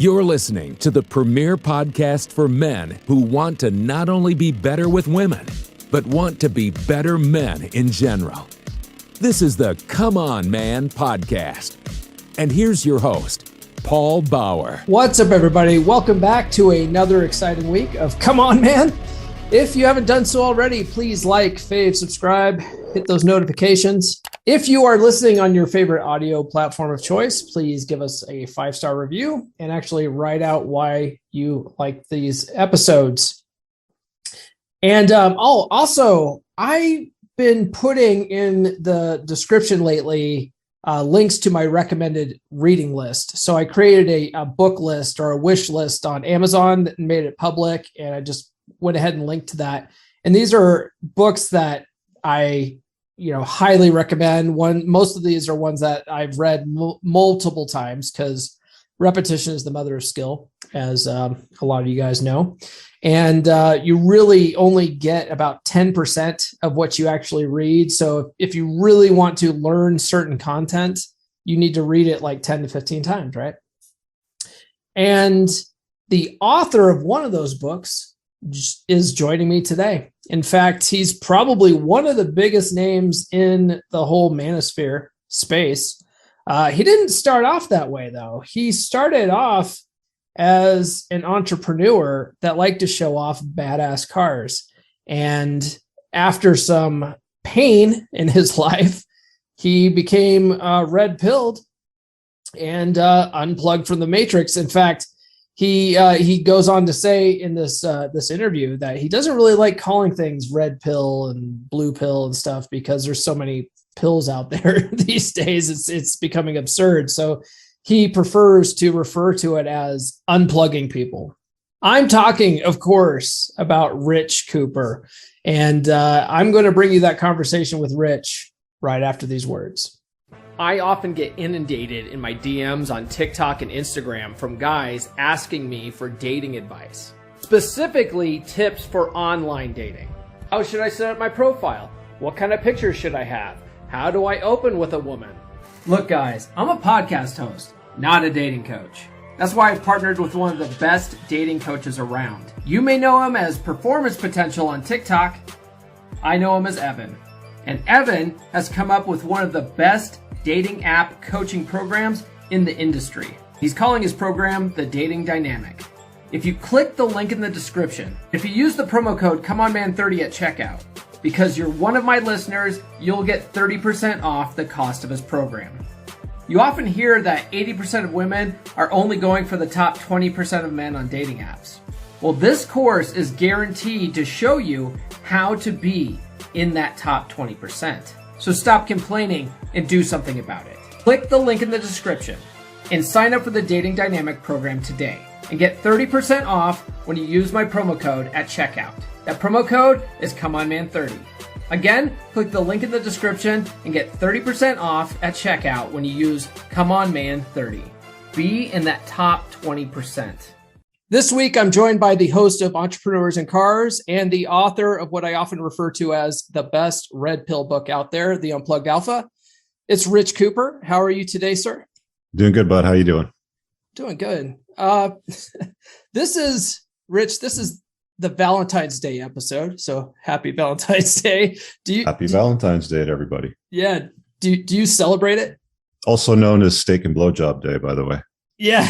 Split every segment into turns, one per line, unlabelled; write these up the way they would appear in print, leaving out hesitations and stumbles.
You're listening to the premier podcast for men who want to not only be better with women, but want to be better men in general. This is the Come On Man podcast. And here's your host, Paul Bauer.
What's up, everybody? Welcome back to another exciting week of Come On Man. If you haven't done so already, please like, fave, subscribe, hit those notifications. If you are listening on your favorite audio platform of choice, please give us a 5-star review and actually write out why you like these episodes. And I've been putting in the description lately links to my recommended reading list. So I created a book list or a wish list on Amazon and made it public, and I just went ahead and linked to that. And these are books that I, highly recommend. Most of these are ones that I've read multiple times because repetition is the mother of skill, as a lot of you guys know. And you really only get about 10% of what you actually read. So if you really want to learn certain content, you need to read it like 10 to 15 times, right? And the author of one of those books is joining me today. In fact, he's probably one of the biggest names in the whole manosphere space. He didn't start off that way, though. He started off as an entrepreneur that liked to show off badass cars. And after some pain in his life, he became red-pilled and unplugged from the matrix. In fact, he goes on to say in this interview that he doesn't really like calling things red pill and blue pill and stuff because there's so many pills out there these days. It's becoming absurd. So he prefers to refer to it as unplugging people. I'm talking, of course, about Rich Cooper, and I'm going to bring you that conversation with Rich right after these words. I often get inundated in my DMs on TikTok and Instagram from guys asking me for dating advice, specifically tips for online dating. How should I set up my profile? What kind of pictures should I have? How do I open with a woman? Look, guys, I'm a podcast host, not a dating coach. That's why I've partnered with one of the best dating coaches around. You may know him as Performance Potential on TikTok. I know him as Evan. And Evan has come up with one of the best dating app coaching programs in the industry. He's calling his program the Dating Dynamic. If you click the link in the description, if you use the promo code ComeOnMan30 at checkout, because you're one of my listeners, you'll get 30% off the cost of his program. You often hear that 80% of women are only going for the top 20% of men on dating apps. Well, this course is guaranteed to show you how to be in that top 20%. So stop complaining and do something about it. Click the link in the description and sign up for the Dating Dynamic program today and get 30% off when you use my promo code at checkout. That promo code is ComeOnMan30. Again, click the link in the description and get 30% off at checkout when you use ComeOnMan30. Be in that top 20%. This week, I'm joined by the host of Entrepreneurs in Cars and the author of what I often refer to as the best red pill book out there, the Unplugged Alpha. It's Rich Cooper. How are you today, sir?
Doing good, bud. How you doing?
Doing good. This is the Valentine's Day episode. So happy Valentine's Day.
Happy Valentine's Day to everybody.
Yeah. Do you celebrate it?
Also known as Steak and Blowjob Day, by the way.
Yeah.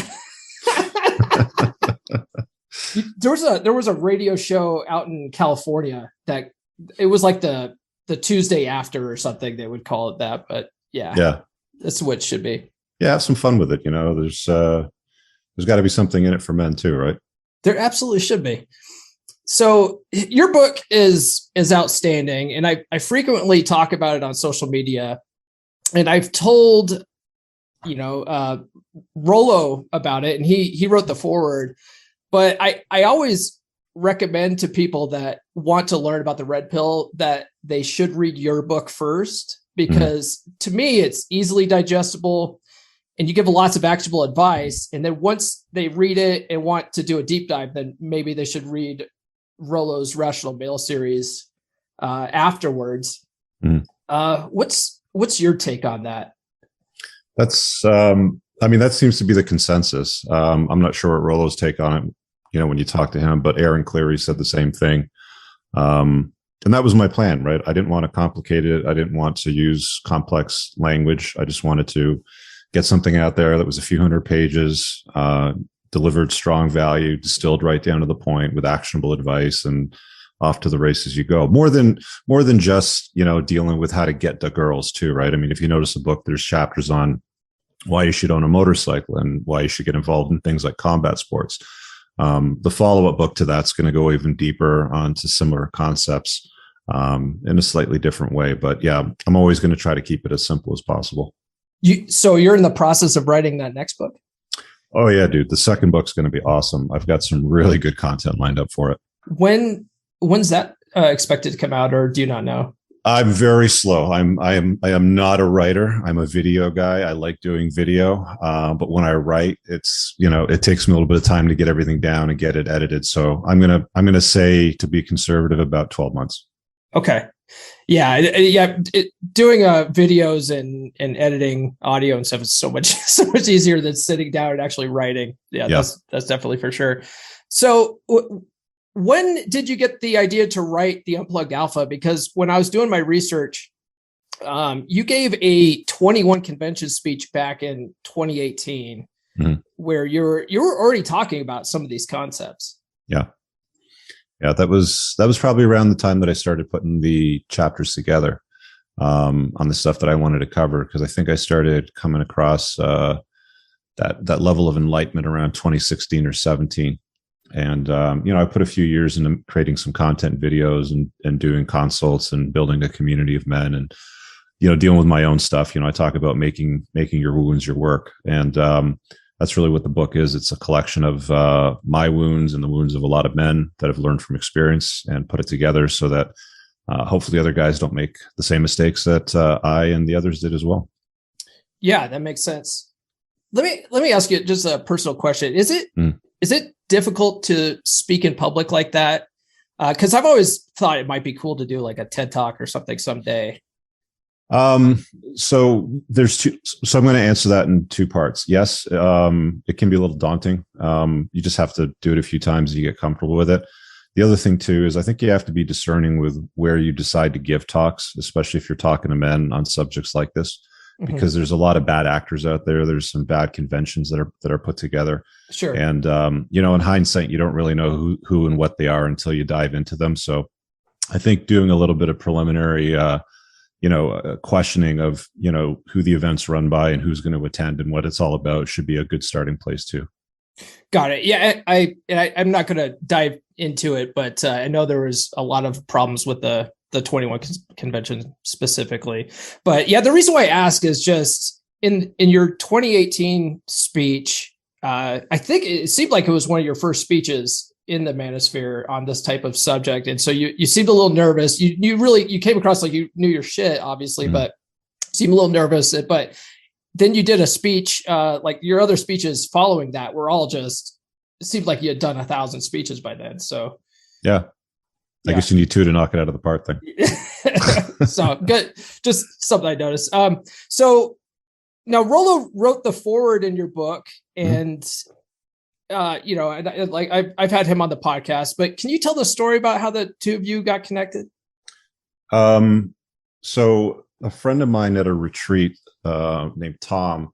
There was a radio show out in California that it was like the Tuesday after or something, they would call it that, but yeah, that's what it should be. Yeah,
have some fun with it. There's got to be something in it for men too, right?
There absolutely should be. So your book is outstanding, and I frequently talk about it on social media, and I've told Rollo about it, and he wrote the foreword. But I always recommend to people that want to learn about the red pill that they should read your book first, because to me, it's easily digestible and you give lots of actionable advice. And then once they read it and want to do a deep dive, then maybe they should read Rollo's Rational Male series afterwards. What's your take on that?
That's I mean, that seems to be the consensus. I'm not sure what Rollo's take on it, when you talk to him, but Aaron Cleary said the same thing. And that was my plan, right? I didn't want to complicate it. I didn't want to use complex language. I just wanted to get something out there that was a few hundred pages, delivered strong value, distilled right down to the point with actionable advice, and off to the races you go. More than just, dealing with how to get the girls too, right? I mean, if you notice the book, there's chapters on why you should own a motorcycle and why you should get involved in things like combat sports. The follow-up book to that's going to go even deeper onto similar concepts in a slightly different way. But yeah, I'm always going to try to keep it as simple as possible.
So you're in the process of writing that next book?
Oh yeah, dude. The second book's going to be awesome. I've got some really good content lined up for it.
When's that expected to come out, or do you not know?
I'm very slow. I am not a writer. I'm a video guy. I like doing video. But when I write, it's, it takes me a little bit of time to get everything down and get it edited. So I'm going to say, to be conservative, about 12 months. Okay.
Yeah. Doing videos and editing audio and stuff is so much easier than sitting down and actually writing. Yeah. That's definitely for sure. So when did you get the idea to write the Unplugged Alpha? Because when I was doing my research, you gave a 21 convention speech back in 2018, where you were already talking about some of these concepts. Yeah.
Yeah, that was probably around the time that I started putting the chapters together on the stuff that I wanted to cover, because I think I started coming across that level of enlightenment around 2016 or 17. And, I put a few years into creating some content videos and doing consults and building a community of men and, dealing with my own stuff. I talk about making your wounds your work. And that's really what the book is. It's a collection of my wounds and the wounds of a lot of men that have learned from experience, and put it together so that hopefully other guys don't make the same mistakes that I and the others did as well.
Yeah, that makes sense. Let me ask you just a personal question. Is it difficult to speak in public like that? Because I've always thought it might be cool to do like a TED Talk or something someday.
So there's two. So I'm going to answer that in two parts. Yes, it can be a little daunting. You just have to do it a few times and you get comfortable with it. The other thing too is I think you have to be discerning with where you decide to give talks, especially if you're talking to men on subjects like this. Because there's a lot of bad actors out there. There's some bad conventions that are put together. Sure. And, in hindsight, you don't really know who and what they are until you dive into them. So I think doing a little bit of preliminary, questioning of, who the event's run by and who's going to attend and what it's all about should be a good starting place too.
Got it. Yeah. I'm not going to dive into it, but I know there was a lot of problems with the 21 convention specifically. But yeah, the reason why I ask is just in your 2018 speech, I think it seemed like it was one of your first speeches in the manosphere on this type of subject. And so you seemed a little nervous. You came across like you knew your shit, obviously, but seemed a little nervous. But then you did a speech, like your other speeches following that were all just, it seemed like you had done 1,000 speeches by then. So
yeah. I guess you need two to knock it out of the park thing.
So good. Just something I noticed. So now Rollo wrote the foreword in your book, and I've had him on the podcast, but can you tell the story about how the two of you got connected?
So a friend of mine at a retreat named Tom,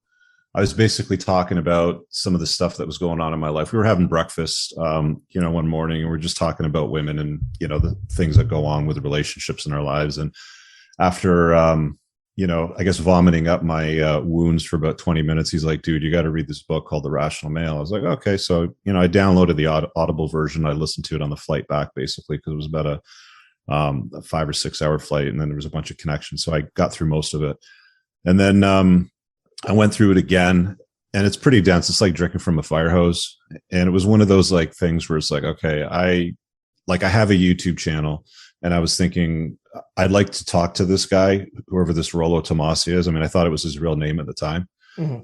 I was basically talking about some of the stuff that was going on in my life. We were having breakfast, one morning, and we were just talking about women and, the things that go on with relationships in our lives. And after, I guess vomiting up my wounds for about 20 minutes, he's like, dude, you got to read this book called The Rational Male. I was like, okay. So, I downloaded the Audible version. I listened to it on the flight back, basically, because it was about a 5 or 6 hour flight. And then there was a bunch of connections. So I got through most of it. And then, I went through it again, and it's pretty dense. It's like drinking from a fire hose. And it was one of those like things where it's like, okay, I have a YouTube channel, and I was thinking I'd like to talk to this guy, whoever this Rollo Tomasi is. I mean, I thought it was his real name at the time.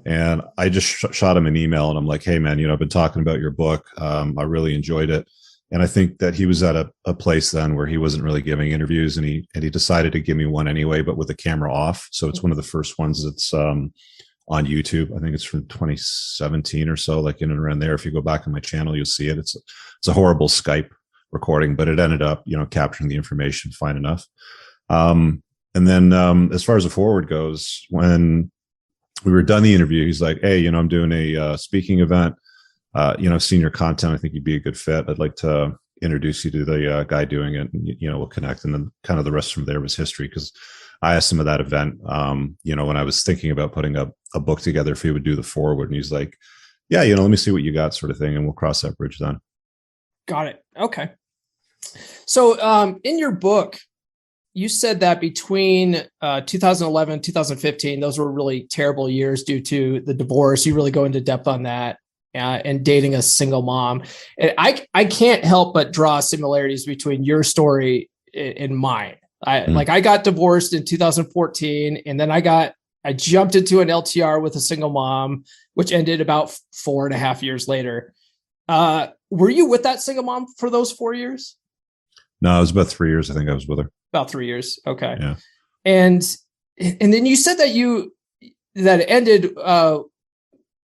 And I just shot him an email, and I'm like, hey man, I've been talking about your book. I really enjoyed it. And I think that he was at a place then where he wasn't really giving interviews, and he decided to give me one anyway, but with the camera off. So it's one of the first ones that's on YouTube. I think it's from 2017 or so, like in and around there. If you go back on my channel, you'll see it. It's a horrible Skype recording, but it ended up, capturing the information fine enough. And then as far as the forward goes, when we were done the interview, he's like, hey, I'm doing a speaking event. I've seen your content. I think you'd be a good fit. I'd like to introduce you to the guy doing it. And, we'll connect. And then kind of the rest from there was history, because I asked him at that event, when I was thinking about putting a book together, if he would do the forward. And he's like, yeah, let me see what you got, sort of thing. And we'll cross that bridge then.
Got it. Okay. So in your book, you said that between 2011 2015, those were really terrible years due to the divorce. You really go into depth on that, and dating a single mom. And I can't help but draw similarities between your story and mine. I got divorced in 2014, and then I jumped into an LTR with a single mom, which ended about 4.5 years later. Were you with that single mom for those 4 years?
No, it was about 3 years. I think I was with her.
About 3 years. Okay.
Yeah.
And then you said that it ended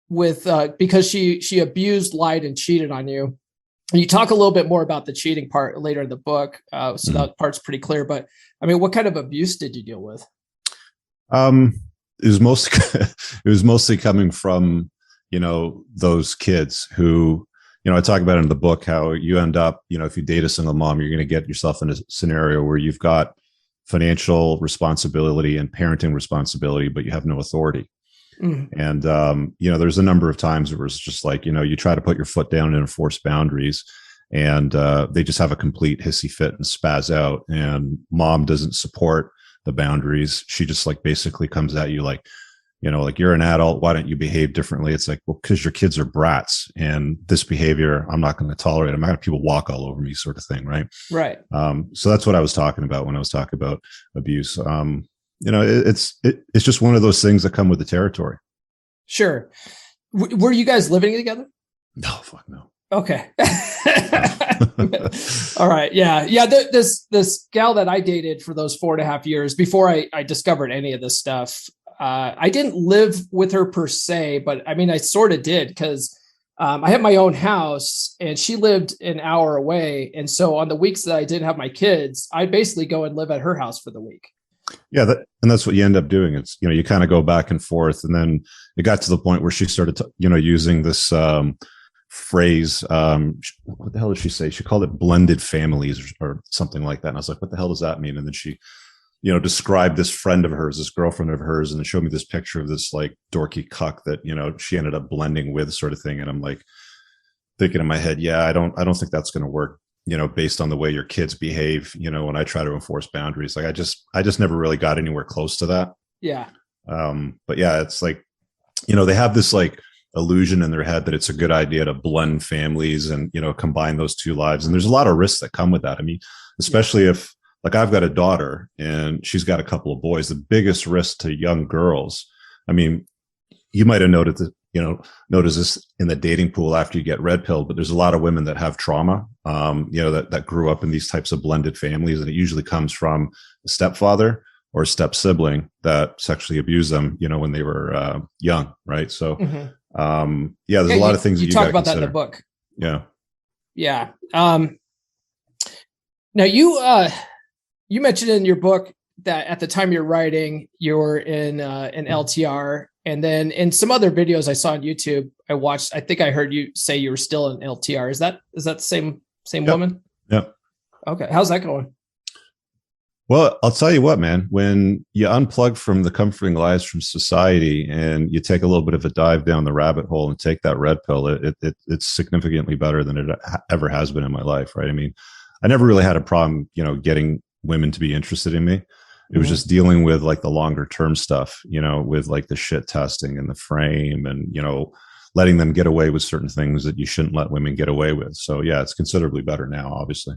with because she abused, lied, and cheated on you. And you talk a little bit more about the cheating part later in the book. So that part's pretty clear. But I mean, what kind of abuse did you deal with?
It was mostly coming from, those kids who, I talk about in the book how you end up, if you date a single mom, you're going to get yourself in a scenario where you've got financial responsibility and parenting responsibility, but you have no authority. And, there's a number of times where it's just like, you try to put your foot down and enforce boundaries, and they just have a complete hissy fit and spaz out, and mom doesn't support the boundaries. She just like basically comes at you like, like, you're an adult, why don't you behave differently? It's like, well, because your kids are brats, and this behavior, I'm not going to tolerate. I'm not going to have people walk all over me, sort of thing. Right.
Right.
So that's what I was talking about when I was talking about abuse. It's just one of those things that come with the territory.
Sure. Were you guys living together?
No, fuck no.
Okay. All right. Yeah. Yeah. This gal that I dated for those 4.5 years before I discovered any of this stuff, I didn't live with her per se, but I mean, I sort of did, because I had my own house and she lived an hour away. And so on the weeks that I didn't have my kids, I'd basically go and live at her house for the week.
Yeah. And that's what you end up doing. It's, you kind of go back and forth. And then it got to the point where she started, using this phrase. What the hell did she say? She called it blended families or something like that. And I was like, what the hell does that mean? And then she, described this friend of hers, this girlfriend of hers, and then showed me this picture of this like dorky cuck that, she ended up blending with, sort of thing. And I'm like thinking in my head, yeah, I don't think that's going to work, based on the way your kids behave, when I try to enforce boundaries. Like I just never really got anywhere close to that.
Yeah.
But yeah, it's like, they have this like illusion in their head that it's a good idea to blend families and, combine those two lives. And there's a lot of risks that come with that. I mean, especially if, like, I've got a daughter and she's got a couple of boys. The biggest risk to young girls, I mean, you might have noticed this in the dating pool after you get red pilled, but there's a lot of women that have trauma, that grew up in these types of blended families. And it usually comes from a stepfather or a step sibling that sexually abused them, when they were young. Right. So, there's a lot of things
you talk about that in the book.
Yeah.
Yeah. Now you mentioned in your book that at the time you're writing, you were in an LTR, and then in some other videos I saw on YouTube, I watched. I think I heard you say you were still in LTR. Is that the same woman?
Yep.
Okay. How's that going?
Well, I'll tell you what, man. When you unplug from the comforting lies from society and you take a little bit of a dive down the rabbit hole and take that red pill, it's significantly better than it ever has been in my life. Right? I mean, I never really had a problem, getting women to be interested in me. It was just dealing with like the longer term stuff, with like the shit testing and the frame and, letting them get away with certain things that you shouldn't let women get away with. So yeah, it's considerably better now, obviously.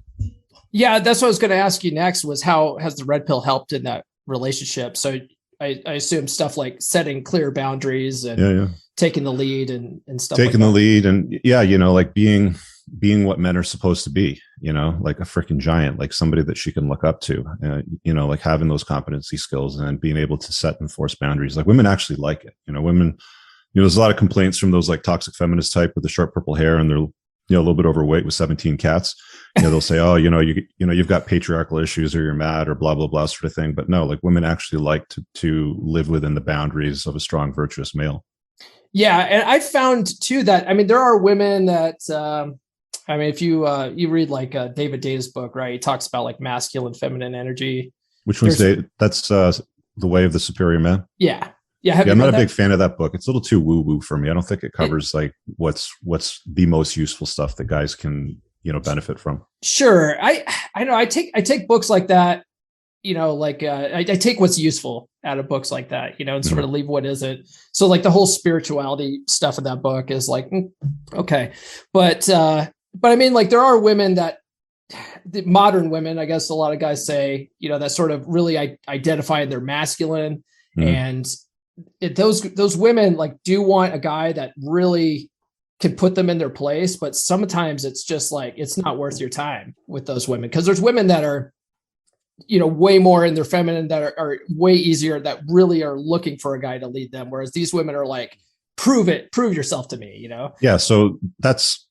Yeah. That's what I was going to ask you next, was how has the red pill helped in that relationship? So I assume stuff like setting clear boundaries and taking the lead and stuff.
Taking the lead and like being, being what men are supposed to be, like a freaking giant, like somebody that she can look up to, like having those competency skills and being able to set and enforce boundaries. Like women actually like it. Women, there's a lot of complaints from those like toxic feminist type with the short purple hair and they're, a little bit overweight with 17 cats. They'll say, oh, you've got patriarchal issues or you're mad or blah, blah, blah sort of thing. But no, like women actually like to live within the boundaries of a strong, virtuous male.
Yeah. And I found too that, there are women that, if you read like David Data's book, right? He talks about like masculine, feminine energy.
Which one's that's The Way of the Superior Man?
Yeah.
Yeah. I'm not a big fan of that book. It's a little too woo woo for me. I don't think it covers like what's the most useful stuff that guys can, benefit from.
Sure. I know I take books like that, I take what's useful out of books like that, and sort of leave what isn't. So like the whole spirituality stuff in that book is like, okay. But like there are women that, the modern women, I guess a lot of guys say, that sort of really identify they're masculine. And those women like do want a guy that really can put them in their place. But sometimes it's just like, it's not worth your time with those women. Cause there's women that are, way more in their feminine that are way easier, that really are looking for a guy to lead them. Whereas these women are like, prove yourself to me,
Yeah. So that's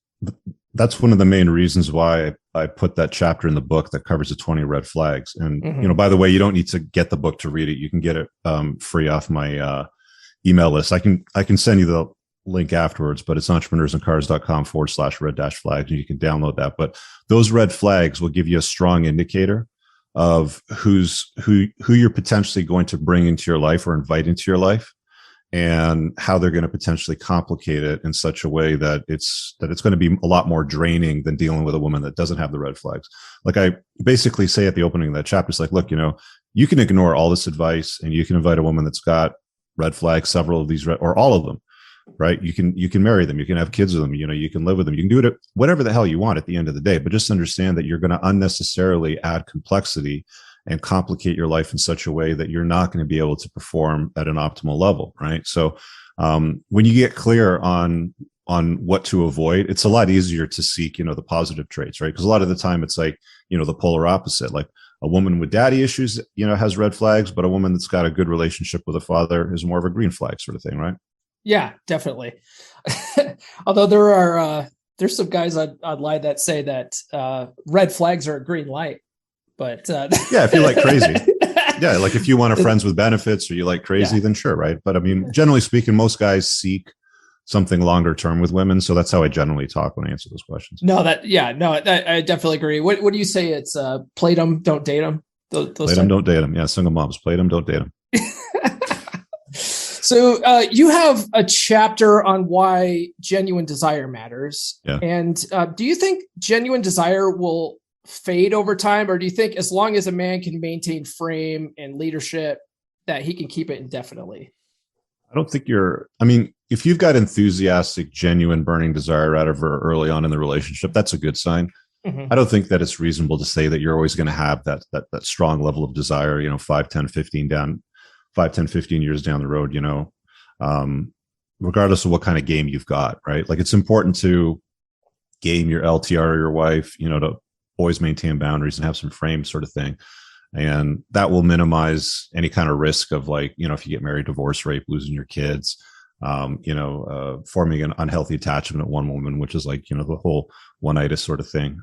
one of the main reasons why I put that chapter in the book that covers the 20 red flags. And, by the way, you don't need to get the book to read it. You can get it free off my email list. I can send you the link afterwards, but it's entrepreneursandcars.com/red-flags. And you can download that. But those red flags will give you a strong indicator of who you're potentially going to bring into your life or invite into your life, and how they're going to potentially complicate it in such a way that it's going to be a lot more draining than dealing with a woman that doesn't have the red flags. Like I basically say at the opening of that chapter, it's like, look, you can ignore all this advice and you can invite a woman that's got red flags, several of these or all of them, right? You can marry them, you can have kids with them, you can live with them, you can do it whatever the hell you want at the end of the day, but just understand that you're going to unnecessarily add complexity and complicate your life in such a way that you're not going to be able to perform at an optimal level, right? So when you get clear on what to avoid, it's a lot easier to seek, the positive traits, right? Because a lot of the time it's like, the polar opposite. Like a woman with daddy issues, has red flags, but a woman that's got a good relationship with a father is more of a green flag sort of thing, right?
Yeah, definitely. Although there's some guys online that say that red flags are a green light. But
yeah, if you like crazy, yeah, like if you want a friends with benefits or you like crazy, then sure, right? But generally speaking, most guys seek something longer term with women, so that's how I generally talk when I answer those questions. I definitely agree. What do you say? It's play them, don't date them. Play them, don't date them. Yeah, single moms, play them, don't date them.
So you have a chapter on why genuine desire matters.
Yeah.
And do you think genuine desire will fade over time, or do you think as long as a man can maintain frame and leadership that he can keep it indefinitely?
I don't think if you've got enthusiastic, genuine, burning desire out of her early on in the relationship, that's a good sign. I don't think that it's reasonable to say that you're always going to have that strong level of desire, 5, 10, 15 years down the road, regardless of what kind of game you've got, right? Like it's important to game your LTR or your wife, to always maintain boundaries and have some frame sort of thing. And that will minimize any kind of risk of like, if you get married, divorce, rape, losing your kids, forming an unhealthy attachment at one woman, which is like, the whole one-itis sort of thing.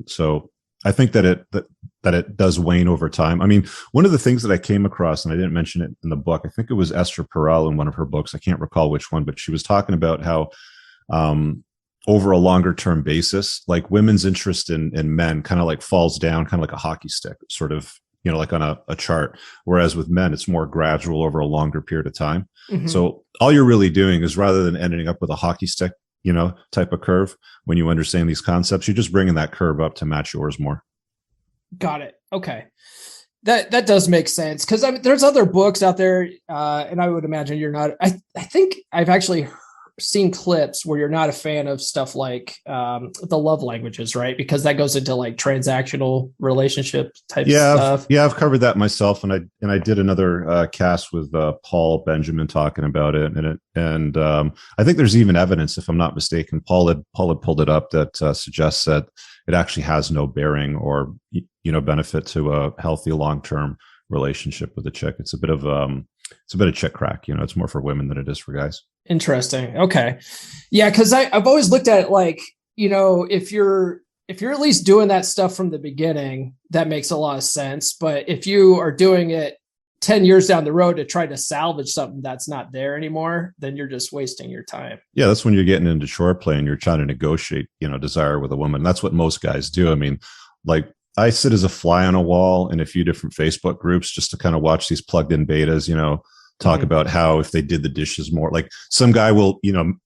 So I think that it does wane over time. One of the things that I came across, and I didn't mention it in the book, I think it was Esther Perel in one of her books. I can't recall which one, but she was talking about how, over a longer term basis, like women's interest in men kind of like falls down, kind of like a hockey stick, sort of, like on a chart. Whereas with men, it's more gradual over a longer period of time. So all you're really doing is, rather than ending up with a hockey stick, type of curve, when you understand these concepts, you're just bringing that curve up to match yours more.
Got it. Okay. That does make sense. Cause there's other books out there. And I would imagine you're not, I think I've actually seen clips where you're not a fan of stuff like the love languages, right? Because that goes into like transactional relationship type stuff.
I've covered that myself, and I did another cast with Paul Benjamin talking about it, and I think there's even evidence, if I'm not mistaken, Paul had pulled it up that suggests that it actually has no bearing or benefit to a healthy long-term relationship with a chick. It's a bit of chick crack. It's more for women than it is for guys.
Interesting. Okay. Yeah. Cause I've always looked at it like, if you're at least doing that stuff from the beginning, that makes a lot of sense. But if you are doing it 10 years down the road to try to salvage something that's not there anymore, then you're just wasting your time.
Yeah. That's when you're getting into shore play and you're trying to negotiate, desire with a woman. That's what most guys do. I mean, like, I sit as a fly on a wall in a few different Facebook groups just to kind of watch these plugged in betas, talk about how if they did the dishes more, like some guy will,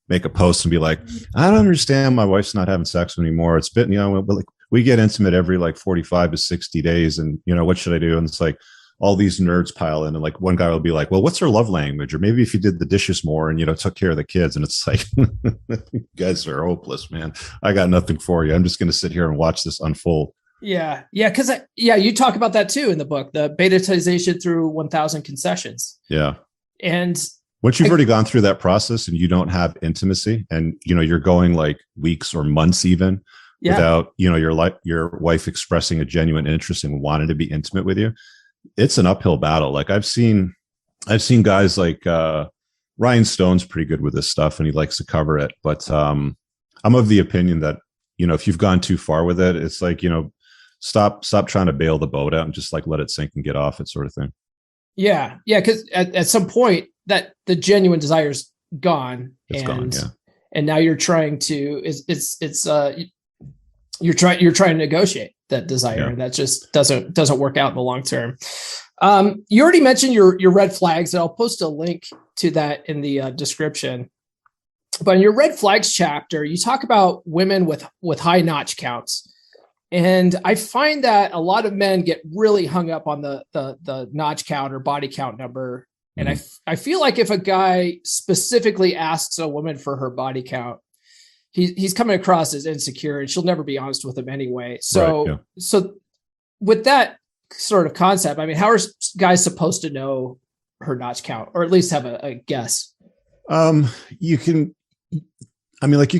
make a post and be like, I don't understand. My wife's not having sex anymore. It's been, but like we get intimate every like 45 to 60 days. And, what should I do? And it's like all these nerds pile in. And like one guy will be like, well, what's her love language? Or maybe if you did the dishes more and, took care of the kids. And it's like, you guys are hopeless, man. I got nothing for you. I'm just going to sit here and watch this unfold.
Yeah. Yeah. Cause you talk about that too in the book, the betatization through 1,000 concessions.
Yeah.
And
once you've already gone through that process and you don't have intimacy and, you're going like weeks or months even without, your wife expressing a genuine interest and wanting to be intimate with you, it's an uphill battle. Like I've seen guys like, Ryan Stone's pretty good with this stuff and he likes to cover it. But, I'm of the opinion that, if you've gone too far with it, it's like, stop trying to bail the boat out and just like let it sink and get off it, sort of thing.
Yeah. Yeah. Cause at some point that the genuine desire's gone.
It's gone. Yeah.
And now you're trying to, you're trying to negotiate that desire and that just doesn't work out in the long term. You already mentioned your red flags, and I'll post a link to that in the description. But in your red flags chapter, you talk about women with high notch counts. And I find that a lot of men get really hung up on the notch count or body count number. And I feel like if a guy specifically asks a woman for her body count, he's coming across as insecure and she'll never be honest with him anyway. So with that sort of concept, I mean, how are guys supposed to know her notch count or at least have a guess?
You can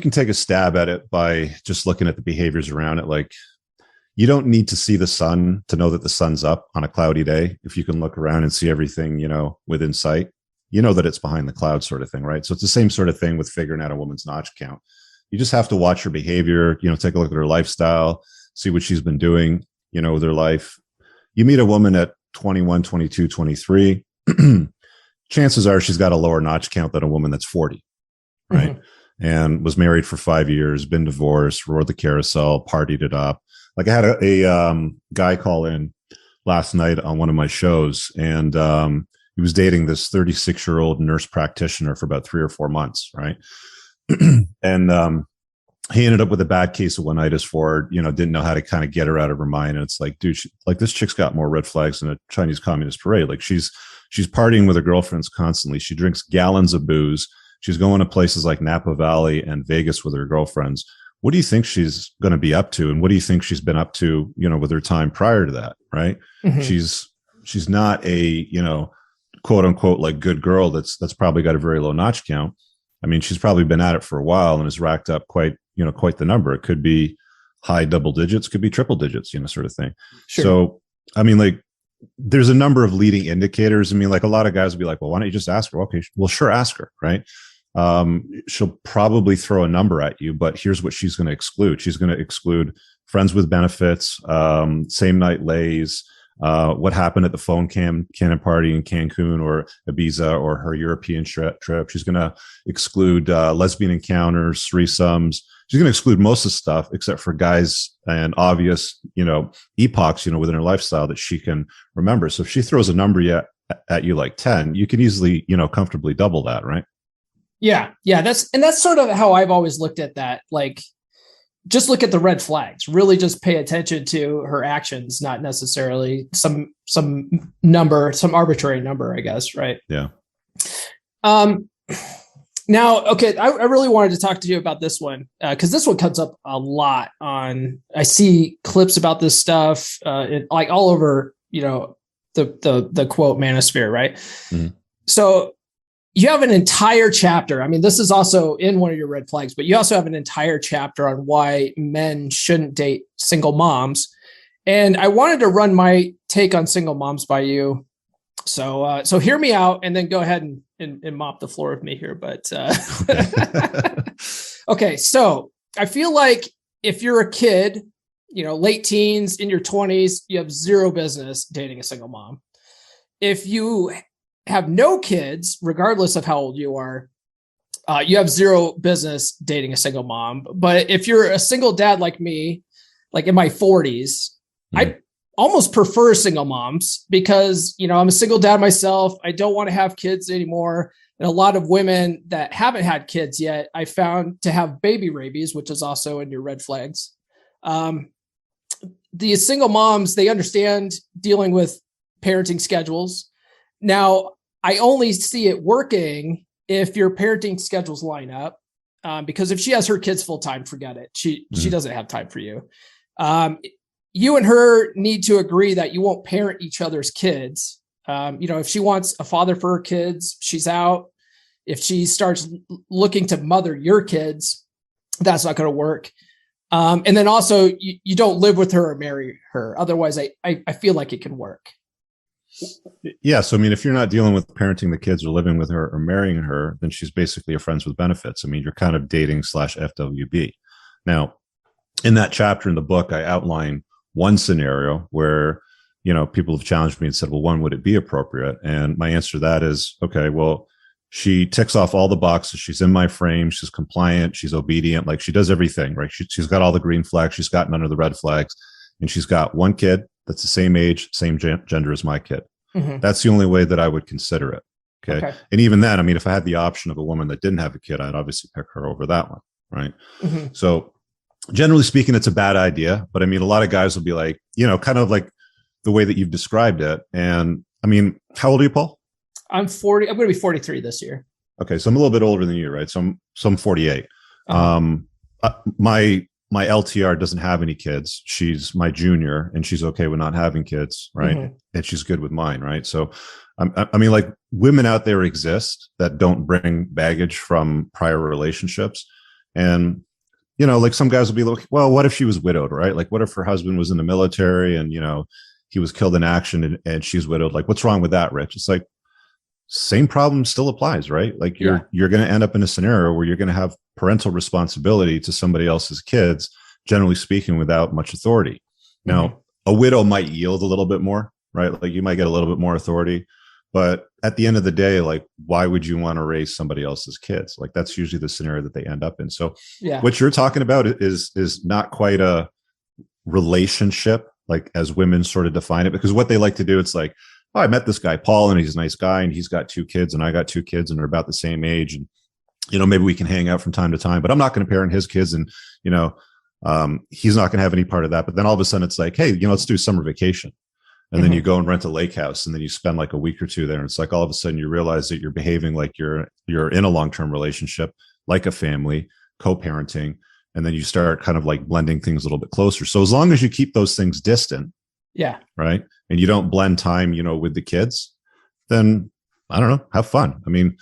take a stab at it by just looking at the behaviors around it. Like, you don't need to see the sun to know that the sun's up on a cloudy day. If you can look around and see everything, within sight, that it's behind the cloud, sort of thing, right? So it's the same sort of thing with figuring out a woman's notch count. You just have to watch her behavior, take a look at her lifestyle, see what she's been doing, with her life. You meet a woman at 21, 22, 23, chances are she's got a lower notch count than a woman that's 40, right? Mm-hmm. And was married for 5 years, been divorced, rode the carousel, partied it up. Like I had a guy call in last night on one of my shows, and he was dating this 36-year-old nurse practitioner for about 3 or 4 months, right? And he ended up with a bad case of one-itis for her, didn't know how to kind of get her out of her mind. And it's like, dude, this chick's got more red flags than a Chinese Communist parade. Like she's partying with her girlfriends constantly. She drinks gallons of booze. She's going to places like Napa Valley and Vegas with her girlfriends. What do you think she's going to be up to? And what do you think she's been up to, with her time prior to that? Right. Mm-hmm. She's not a, quote unquote, like good girl. That's probably got a very low notch count. I mean, she's probably been at it for a while and has racked up quite the number. It could be high double digits, could be triple digits, sort of thing. Sure. So, I mean, like there's a number of leading indicators. I mean, like a lot of guys will be like, well, why don't you just ask her? Okay. Well, sure. Ask her. Right. She'll probably throw a number at you, but here's what she's going to exclude. She's going to exclude friends with benefits, same night lays, what happened at the phone cannon party in Cancun or Ibiza or her European trip. She's going to exclude lesbian encounters, threesomes. She's going to exclude most of the stuff except for guys and obvious, epochs, within her lifestyle that she can remember. So if she throws a number at you like 10, you can easily, comfortably double that, right?
Yeah. Yeah. That's sort of how I've always looked at that. Like, just look at the red flags, really just pay attention to her actions, not necessarily some number, some arbitrary number, I guess. Right.
Yeah.
Now, okay, I really wanted to talk to you about this one because this one comes up a lot on. I see clips about this stuff like all over, the quote manosphere, right? Mm-hmm. So you have an entire chapter. I mean, this is also in one of your red flags, but you also have an entire chapter on why men shouldn't date single moms. And I wanted to run my take on single moms by you. So hear me out and then go ahead and mop the floor with me here. But okay, so I feel like if you're a kid, late teens, in your 20s, you have zero business dating a single mom. If you have no kids, regardless of how old you are, you have zero business dating a single mom. But if you're a single dad like me, like in my 40s, I almost prefer single moms because, I'm a single dad myself. I don't want to have kids anymore. And a lot of women that haven't had kids yet, I found to have baby rabies, which is also in your red flags. The single moms, they understand dealing with parenting schedules. Now, I only see it working if your parenting schedules line up, because if she has her kids full time, forget it. She doesn't have time for you. You and her need to agree that you won't parent each other's kids. If she wants a father for her kids, she's out. If she starts looking to mother your kids, that's not going to work. And then also you don't live with her or marry her. Otherwise, I feel like it can work.
Yeah. So, I mean, if you're not dealing with parenting the kids or living with her or marrying her, then she's basically a friends with benefits. I mean, you're kind of dating /FWB. Now, in that chapter in the book, I outline one scenario where, people have challenged me and said, well, one, would it be appropriate? And my answer to that is, okay, well, she ticks off all the boxes. She's in my frame. She's compliant. She's obedient. Like she does everything, right? She's got all the green flags. She's got none of the red flags. And she's got one kid that's the same age, same gender as my kid. Mm-hmm. That's the only way that I would consider it. Okay. And even then, I mean, if I had the option of a woman that didn't have a kid, I'd obviously pick her over that one. Right. Mm-hmm. So generally speaking, it's a bad idea. But I mean, a lot of guys will be like, kind of like the way that you've described it. And I mean, how old are you, Paul?
I'm 40. I'm going to be 43 this year.
Okay. So I'm a little bit older than you, right? So I'm 48. Uh-huh. My LTR doesn't have any kids. She's my junior and she's okay with not having kids. Right. Mm-hmm. And she's good with mine. Right. So, I mean, like women out there exist that don't bring baggage from prior relationships. And, like some guys will be like, well, what if she was widowed? Right. Like what if her husband was in the military and, he was killed in action and she's widowed? Like, what's wrong with that, Rich? It's like, same problem still applies, right? Like you're going to end up in a scenario where you're going to have parental responsibility to somebody else's kids, generally speaking, without much authority. Now, a widow might yield a little bit more, right? Like you might get a little bit more authority, but at the end of the day, like, why would you want to raise somebody else's kids? Like that's usually the scenario that they end up in. So what you're talking about is not quite a relationship, like as women sort of define it, because what they like to do, it's like, oh, I met this guy, Paul, and he's a nice guy and he's got 2 kids and I got 2 kids and they're about the same age. And, maybe we can hang out from time to time, but I'm not going to parent his kids. And, he's not going to have any part of that. But then all of a sudden it's like, hey, let's do summer vacation. And then you go and rent a lake house and then you spend like a week or 2 there. And it's like, all of a sudden you realize that you're behaving like you're in a long-term relationship, like a family, co-parenting. And then you start kind of like blending things a little bit closer. So as long as you keep those things distant, right, and you don't blend time, with the kids, then I don't know, have fun. I mean,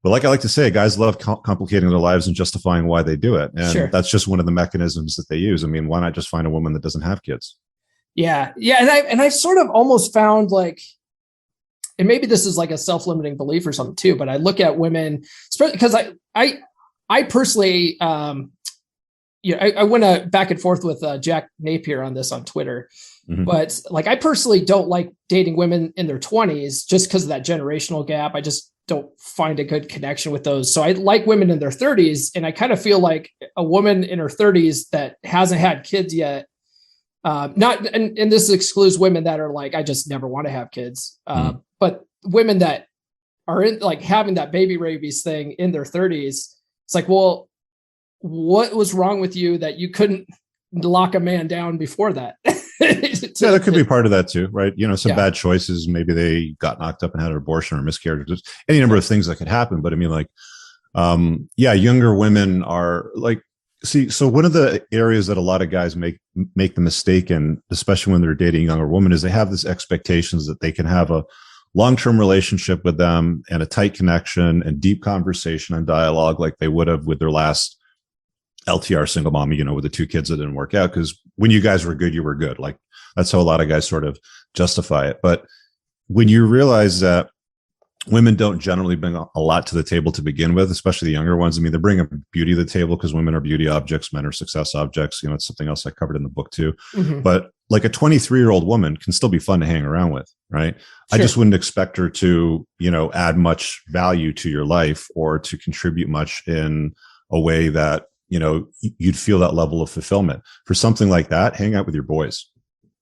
but like I like to say, guys love complicating their lives and justifying why they do it. And that's just one of the mechanisms that they use. I mean, why not just find a woman that doesn't have kids? Yeah.
And I sort of almost found like, and maybe this is like a self-limiting belief or something too, but I look at women, because I personally, I went back and forth with Jack Napier on this on Twitter. Mm-hmm. But like, I personally don't like dating women in their 20s just because of that generational gap. I just don't find a good connection with those. So I like women in their 30s. And I kind of feel like a woman in her 30s that hasn't had kids yet, and this excludes women that are like, I just never want to have kids. But women that are in like having that baby rabies thing in their 30s, it's like, well, what was wrong with you that you couldn't lock a man down before that?
Yeah, that could be part of that too, right? Some bad choices. Maybe they got knocked up and had an abortion or miscarriage. Any number of things that could happen. But I mean, like, Yeah, younger women are like, see, so one of the areas that a lot of guys make the mistake in, especially when they're dating younger women, is they have this expectations that they can have a long-term relationship with them and a tight connection and deep conversation and dialogue like they would have with their last LTR single mom, with the two kids that didn't work out. Because when you guys were good, you were good. Like that's how a lot of guys sort of justify it. But when you realize that women don't generally bring a lot to the table to begin with, especially the younger ones. I mean, they bring a beauty to the table because women are beauty objects, men are success objects. It's something else I covered in the book too. Mm-hmm. But like a 23-year-old woman can still be fun to hang around with, right? Sure. I just wouldn't expect her to, add much value to your life or to contribute much in a way that, you'd feel that level of fulfillment. For something like that, hang out with your boys.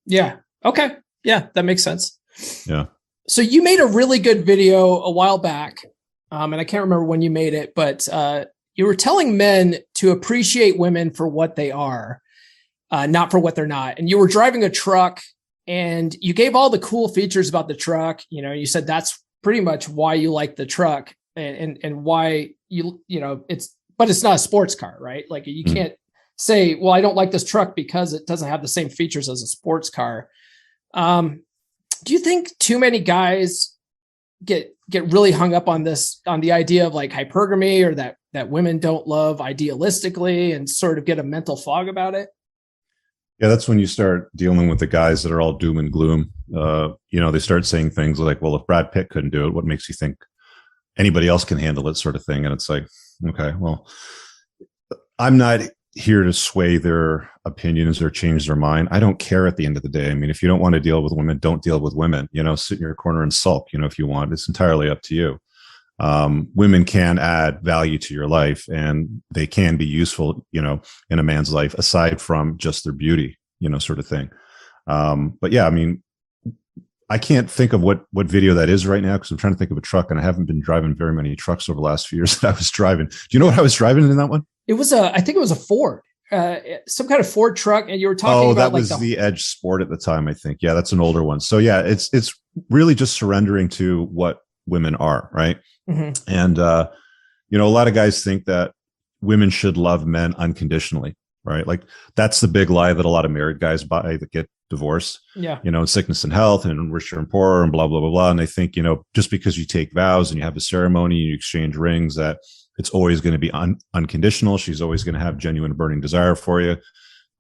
Yeah. Okay. Yeah, that makes sense.
Yeah.
So you made a really good video a while back, and I can't remember when you made it, but you were telling men to appreciate women for what they are, not for what they're not. And you were driving a truck, and you gave all the cool features about the truck. You said that's pretty much why you like the truck, and why but it's not a sports car, right? Like you can't say, well, I don't like this truck because it doesn't have the same features as a sports car. Do you think too many guys get really hung up on the idea of like hypergamy, or that women don't love idealistically, and sort of get a mental fog about it?
Yeah, that's when you start dealing with the guys that are all doom and gloom. They start saying things like, well, if Brad Pitt couldn't do it, what makes you think anybody else can handle it, sort of thing. And it's like, okay, well, I'm not here to sway their opinions or change their mind. I don't care at the end of the day. I mean, if you don't want to deal with women, don't deal with women, sit in your corner and sulk, if you want. It's entirely up to you. Women can add value to your life, and they can be useful, in a man's life aside from just their beauty, sort of thing. But yeah, I mean, I can't think of what video that is right now because I'm trying to think of a truck, and I haven't been driving very many trucks over the last few years that I was driving. Do you know what I was driving in that one?
It was I think it was a Ford, some kind of Ford truck. And you were talking about
that was the Edge Sport at the time, I think. Yeah, that's an older one. So yeah, it's really just surrendering to what women are, right? Mm-hmm. And, a lot of guys think that women should love men unconditionally, right? Like that's the big lie that a lot of married guys buy that get divorced, in sickness and health and richer and poorer and blah, blah, blah, blah. And they think, just because you take vows and you have a ceremony and you exchange rings, that it's always going to be unconditional. She's always going to have genuine burning desire for you.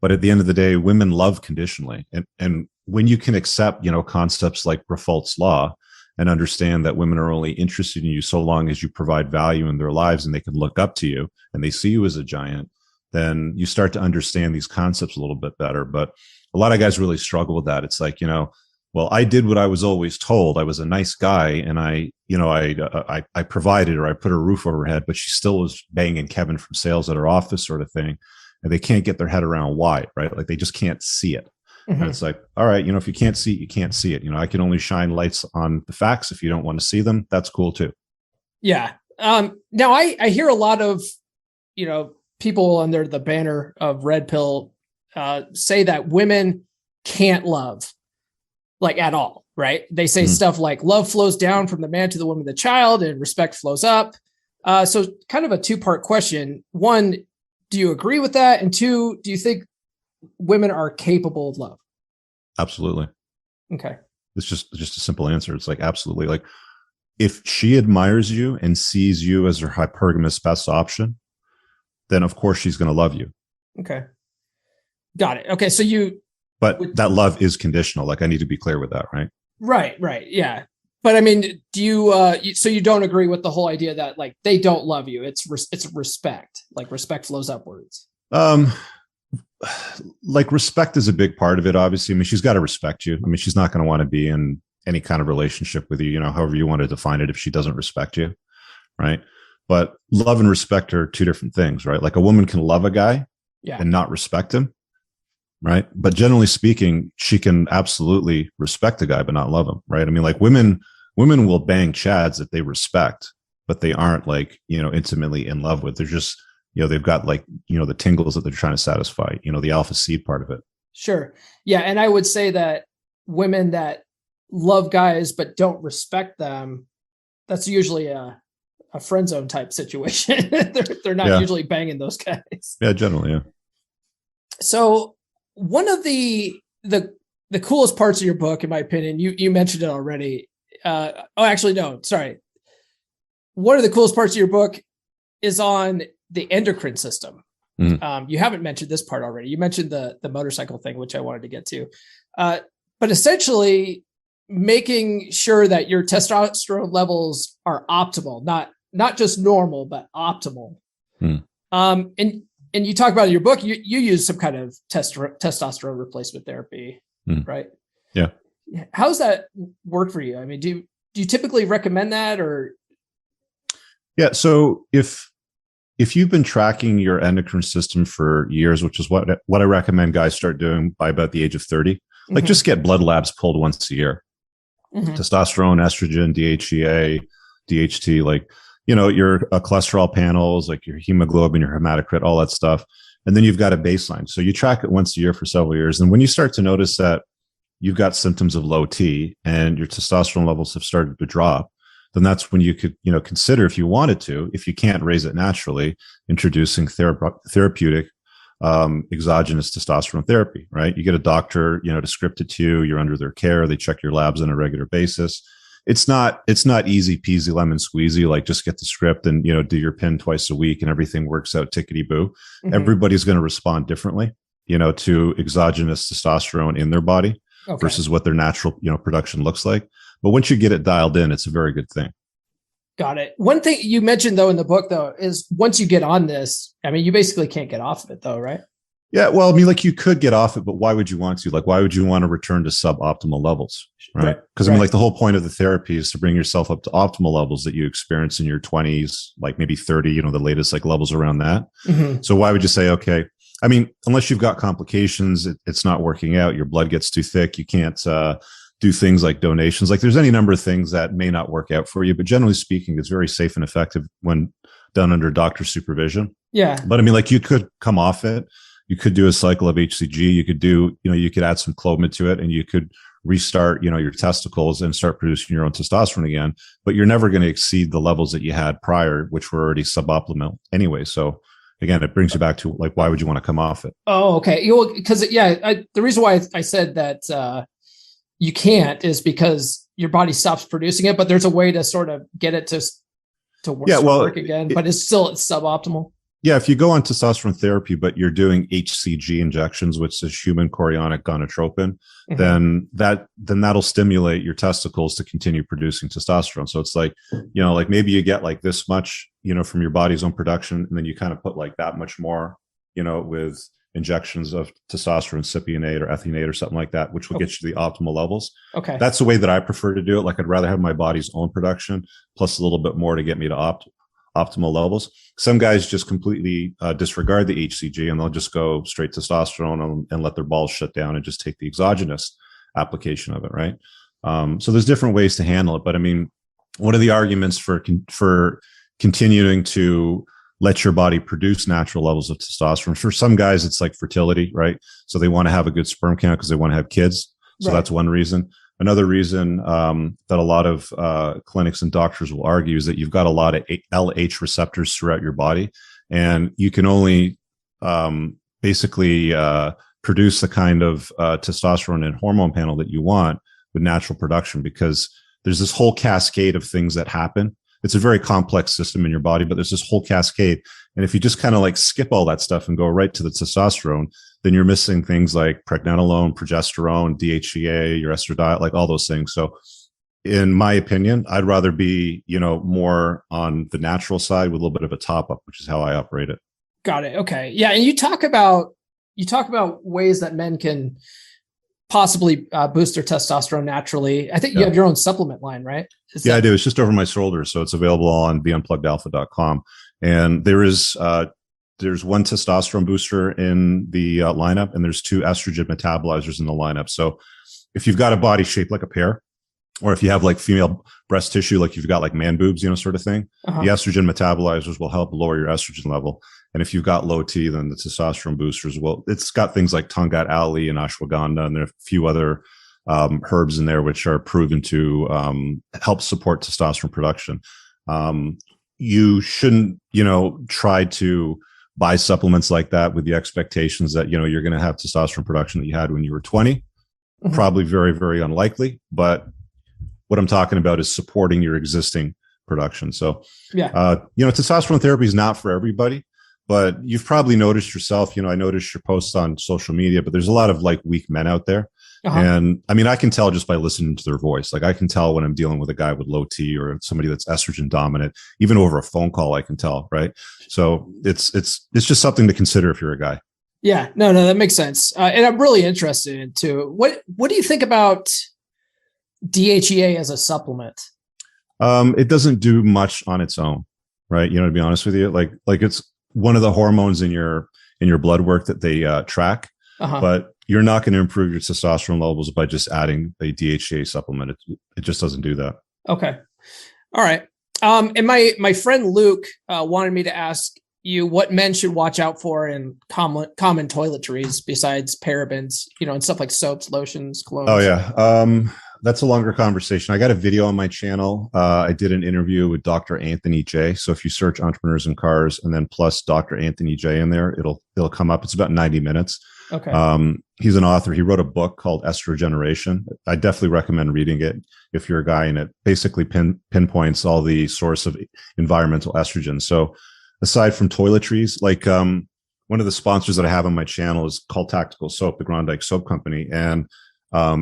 But at the end of the day, women love conditionally. And when you can accept, concepts like Braffolt's law and understand that women are only interested in you so long as you provide value in their lives and they can look up to you and they see you as a giant, then you start to understand these concepts a little bit better. But a lot of guys really struggle with that. It's like, well, I did what I was always told. I was a nice guy, and I provided her. I put a roof over her head, but she still was banging Kevin from sales at her office, sort of thing. And they can't get their head around why, right? Like they just can't see it. Mm-hmm. And it's like, all right, if you can't see it, you can't see it. I can only shine lights on the facts. If you don't want to see them, that's cool too.
Yeah. Now I hear a lot of, people under the banner of Red Pill say that women can't love, like at all, right? They say stuff like love flows down from the man to the woman, the child, and respect flows up. So kind of a two-part question. One, do you agree with that? And two, do you think women are capable of love?
Absolutely.
Okay.
It's just a simple answer. It's like, absolutely. Like if she admires you and sees you as her hypergamous best option, then of course she's going to love you.
Okay. Got it. Okay. So
but that love is conditional. Like I need to be clear with that, right?
Right. Yeah. But I mean, do you, so you don't agree with the whole idea that like, they don't love you. It's respect, like respect flows upwards.
Like respect is a big part of it. Obviously. I mean, she's got to respect you. I mean, she's not going to want to be in any kind of relationship with you, however you want to define it, if she doesn't respect you. Right. But love and respect are two different things, right? Like a woman can love a guy and not respect him. Right. But generally speaking, she can absolutely respect a guy, but not love him. Right. I mean, like women will bang chads that they respect, but they aren't like, intimately in love with. They're just, they've got like, the tingles that they're trying to satisfy, the alpha seed part of it.
Sure. Yeah. And I would say that women that love guys, but don't respect them, that's usually a a friend zone type situation. They're not usually banging those guys.
Yeah, generally, yeah.
So one of the coolest parts of your book, in my opinion, you mentioned it already. Actually, no, sorry. One of the coolest parts of your book is on the endocrine system. You haven't mentioned this part already. You mentioned the motorcycle thing, which I wanted to get to. But essentially making sure that your testosterone levels are optimal, not just normal, but optimal. And you talk about in your book, you use some kind of testosterone replacement therapy, right?
Yeah.
How's that work for you? I mean, do you typically recommend that, or?
Yeah. So if you've been tracking your endocrine system for years, which is what I recommend guys start doing by about the age of 30, like just get blood labs pulled once a year. Testosterone, estrogen, DHEA, DHT, like, your cholesterol panels, like your hemoglobin, your hematocrit, all that stuff. And then you've got a baseline. So you track it once a year for several years. And when you start to notice that you've got symptoms of low T and your testosterone levels have started to drop, then that's when you could, consider, if you wanted to, if you can't raise it naturally, introducing therapeutic exogenous testosterone therapy, right? You get a doctor, to script it to you. You're under their care. They check your labs on a regular basis. It's not easy peasy lemon squeezy, like just get the script and, do your pin twice a week and everything works out tickety boo. Everybody's going to respond differently, to exogenous testosterone in their body versus what their natural, production looks like. But once you get it dialed in, it's a very good thing.
Got it. One thing you mentioned though in the book though is once you get on this, I mean, you basically can't get off of it though, right?
Yeah. Well, I mean, like you could get off it, but why would you want to? Like, why would you want to return to suboptimal levels? Right. Because I mean, like the whole point of the therapy is to bring yourself up to optimal levels that you experience in your 20s, like maybe 30, the latest like levels around that. So why would you say, okay, I mean, unless you've got complications, it's not working out. Your blood gets too thick. You can't, do things like donations. Like there's any number of things that may not work out for you, but generally speaking, it's very safe and effective when done under doctor supervision.
Yeah.
But I mean, like you could come off it. You could do a cycle of HCG. You could do, you could add some Clomid to it and you could restart, your testicles and start producing your own testosterone again, but you're never going to exceed the levels that you had prior, which were already suboptimal anyway. So again, it brings you back to like, why would you want to come off it?
Oh, okay. Because the reason why I said that, you can't is because your body stops producing it, but there's a way to sort of get it to work again, but it's suboptimal.
Yeah. If you go on testosterone therapy, but you're doing HCG injections, which is human chorionic gonadotropin, then that'll stimulate your testicles to continue producing testosterone. So it's like, like maybe you get like this much, from your body's own production, and then you kind of put like that much more, with injections of testosterone, cypionate or ethionate or something like that, which will get you to the optimal levels.
Okay.
That's the way that I prefer to do it. Like I'd rather have my body's own production plus a little bit more to get me to optimal levels. Some guys just completely disregard the HCG and they'll just go straight testosterone and let their balls shut down and just take the exogenous application of it. Right. So there's different ways to handle it. But I mean, one of the arguments for continuing to let your body produce natural levels of testosterone. For some guys, it's like fertility, right? So they want to have a good sperm count because they want to have kids. So that's one reason. Another reason that a lot of clinics and doctors will argue is that you've got a lot of LH receptors throughout your body, and you can only basically produce the kind of testosterone and hormone panel that you want with natural production, because there's this whole cascade of things that happen. It's a very complex system in your body, but there's this whole cascade. And if you just kind of like skip all that stuff and go right to the testosterone, then you're missing things like pregnenolone, progesterone, DHEA, your estradiol, like all those things. So in my opinion, I'd rather be, more on the natural side with a little bit of a top up, which is how I operate it.
Got it. Okay. Yeah. And you talk about ways that men can possibly boost their testosterone naturally. I think you have your own supplement line, right?
I do. It's just over my shoulder. So it's available on theunpluggedalpha.com. And there's one testosterone booster in the lineup, and there's 2 estrogen metabolizers in the lineup. So if you've got a body shaped like a pear, or if you have like female breast tissue, like you've got like man boobs, sort of thing, the estrogen metabolizers will help lower your estrogen level. And if you've got low T, then the testosterone boosters will. It's got things like Tongat Ali and ashwagandha, and there are a few other herbs in there which are proven to help support testosterone production. you shouldn't, try to buy supplements like that with the expectations that, you're going to have testosterone production that you had when you were 20. Mm-hmm. Probably very, very unlikely. But what I'm talking about is supporting your existing production. So, testosterone therapy is not for everybody, but you've probably noticed yourself, I noticed your posts on social media, but there's a lot of like weak men out there. Uh-huh. And I mean, I can tell just by listening to their voice. Like I can tell when I'm dealing with a guy with low T or somebody that's estrogen dominant, even over a phone call, I can tell. Right. So it's just something to consider if you're a guy.
Yeah, no, that makes sense. And I'm really interested in too. What do you think about DHEA as a supplement?
It doesn't do much on its own, right? To be honest with you, like it's one of the hormones in your blood work that they track, uh-huh. But you're not going to improve your testosterone levels by just adding a DHEA supplement. It just doesn't do that.
Okay. All right. And my friend Luke wanted me to ask you what men should watch out for in common toiletries besides parabens, and stuff like soaps, lotions, cologne.
Oh yeah. That's a longer conversation. I got a video on my channel. I did an interview with Dr. Anthony J. So if you search Entrepreneurs in Cars and then plus Dr. Anthony J in there, it'll come up. It's about 90 minutes.
Okay.
He's an author. He wrote a book called Estrogeneration. I definitely recommend reading it if you're a guy, and it basically pinpoints all the source of environmental estrogen. So aside from toiletries, like one of the sponsors that I have on my channel is called Tactical Soap, the Grondike Soap Company. And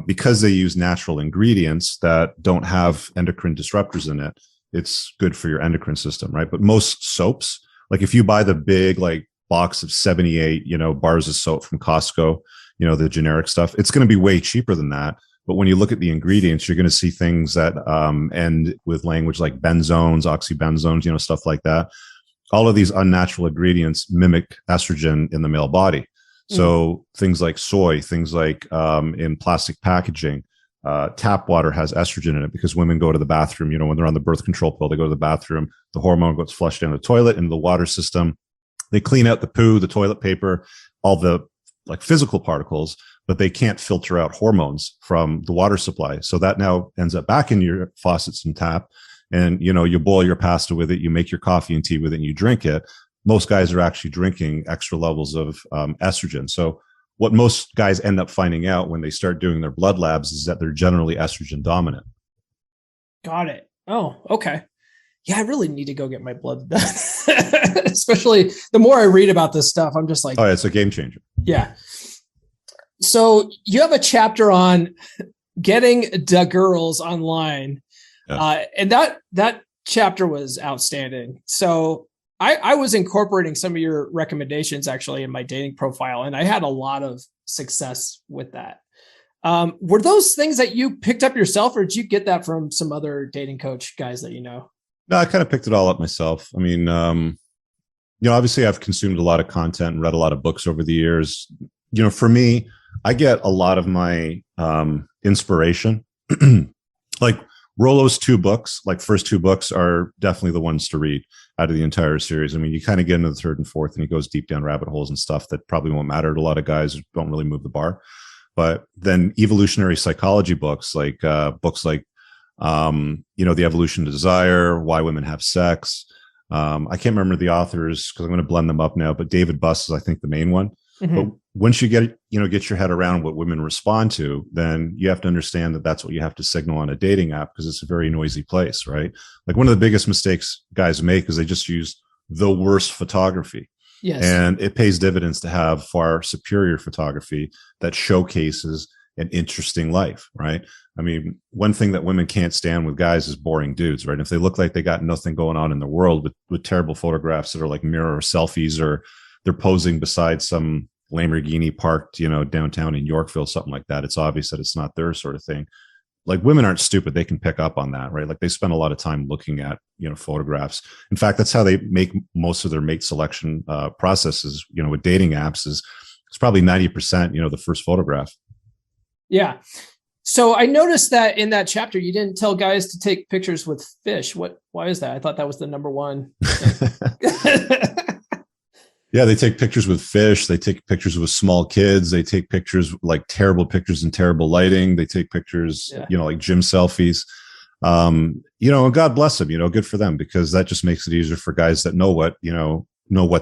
because they use natural ingredients that don't have endocrine disruptors in it, it's good for your endocrine system, right? But most soaps, like if you buy the big like box of 78, bars of soap from Costco, the generic stuff, it's going to be way cheaper than that. But when you look at the ingredients, you're going to see things that end with language like benzones, oxybenzones, stuff like that. All of these unnatural ingredients mimic estrogen in the male body. So things like soy, things like in plastic packaging, tap water has estrogen in it because women go to the bathroom, when they're on the birth control pill, they go to the bathroom, the hormone gets flushed down the toilet into the water system. They clean out the poo, the toilet paper, all the like physical particles, but they can't filter out hormones from the water supply. So that now ends up back in your faucets and tap. And, you boil your pasta with it, you make your coffee and tea with it, and you drink it. Most guys are actually drinking extra levels of estrogen. So what most guys end up finding out when they start doing their blood labs is that they're generally estrogen dominant.
Got it. Oh, okay. Yeah, I really need to go get my blood done. Especially the more I read about this stuff, I'm just like,
oh, it's a game changer.
Yeah. So you have a chapter on getting the girls online. Yeah. And that chapter was outstanding. So I was incorporating some of your recommendations actually in my dating profile, and I had a lot of success with that. Were those things that you picked up yourself, or did you get that from some other dating coach guys that you know?
No, I kind of picked it all up myself. I mean, obviously I've consumed a lot of content and read a lot of books over the years. For me, I get a lot of my inspiration. Like Rollo's first two books are definitely the ones to read out of the entire series. I mean, you kind of get into the third and fourth and he goes deep down rabbit holes and stuff that probably won't matter to a lot of guys who don't really move the bar. But then evolutionary psychology books, like The Evolution of Desire, Why Women Have Sex. I can't remember the authors because I'm going to blend them up now, but David Buss is, I think, the main one. Mm-hmm. But once you get your head around what women respond to, then you have to understand that that's what you have to signal on a dating app, because it's a very noisy place, right? Like one of the biggest mistakes guys make is they just use the worst photography.
Yes.
And it pays dividends to have far superior photography that showcases an interesting life, right? I mean, one thing that women can't stand with guys is boring dudes, right? If they look like they got nothing going on in the world with terrible photographs that are like mirror selfies, or they're posing beside some Lamborghini parked, downtown in Yorkville, something like that, it's obvious that it's not their sort of thing. Like women aren't stupid. They can pick up on that, right? Like they spend a lot of time looking at, photographs. In fact, that's how they make most of their mate selection processes, with dating apps is it's probably 90%, the first photograph.
Yeah. So I noticed that in that chapter, you didn't tell guys to take pictures with fish. Why is that? I thought that was the number one.
Yeah, they take pictures with fish. They take pictures with small kids. They take pictures, like terrible pictures in terrible lighting. They take pictures, like gym selfies. and God bless them, good for them, because that just makes it easier for guys that know what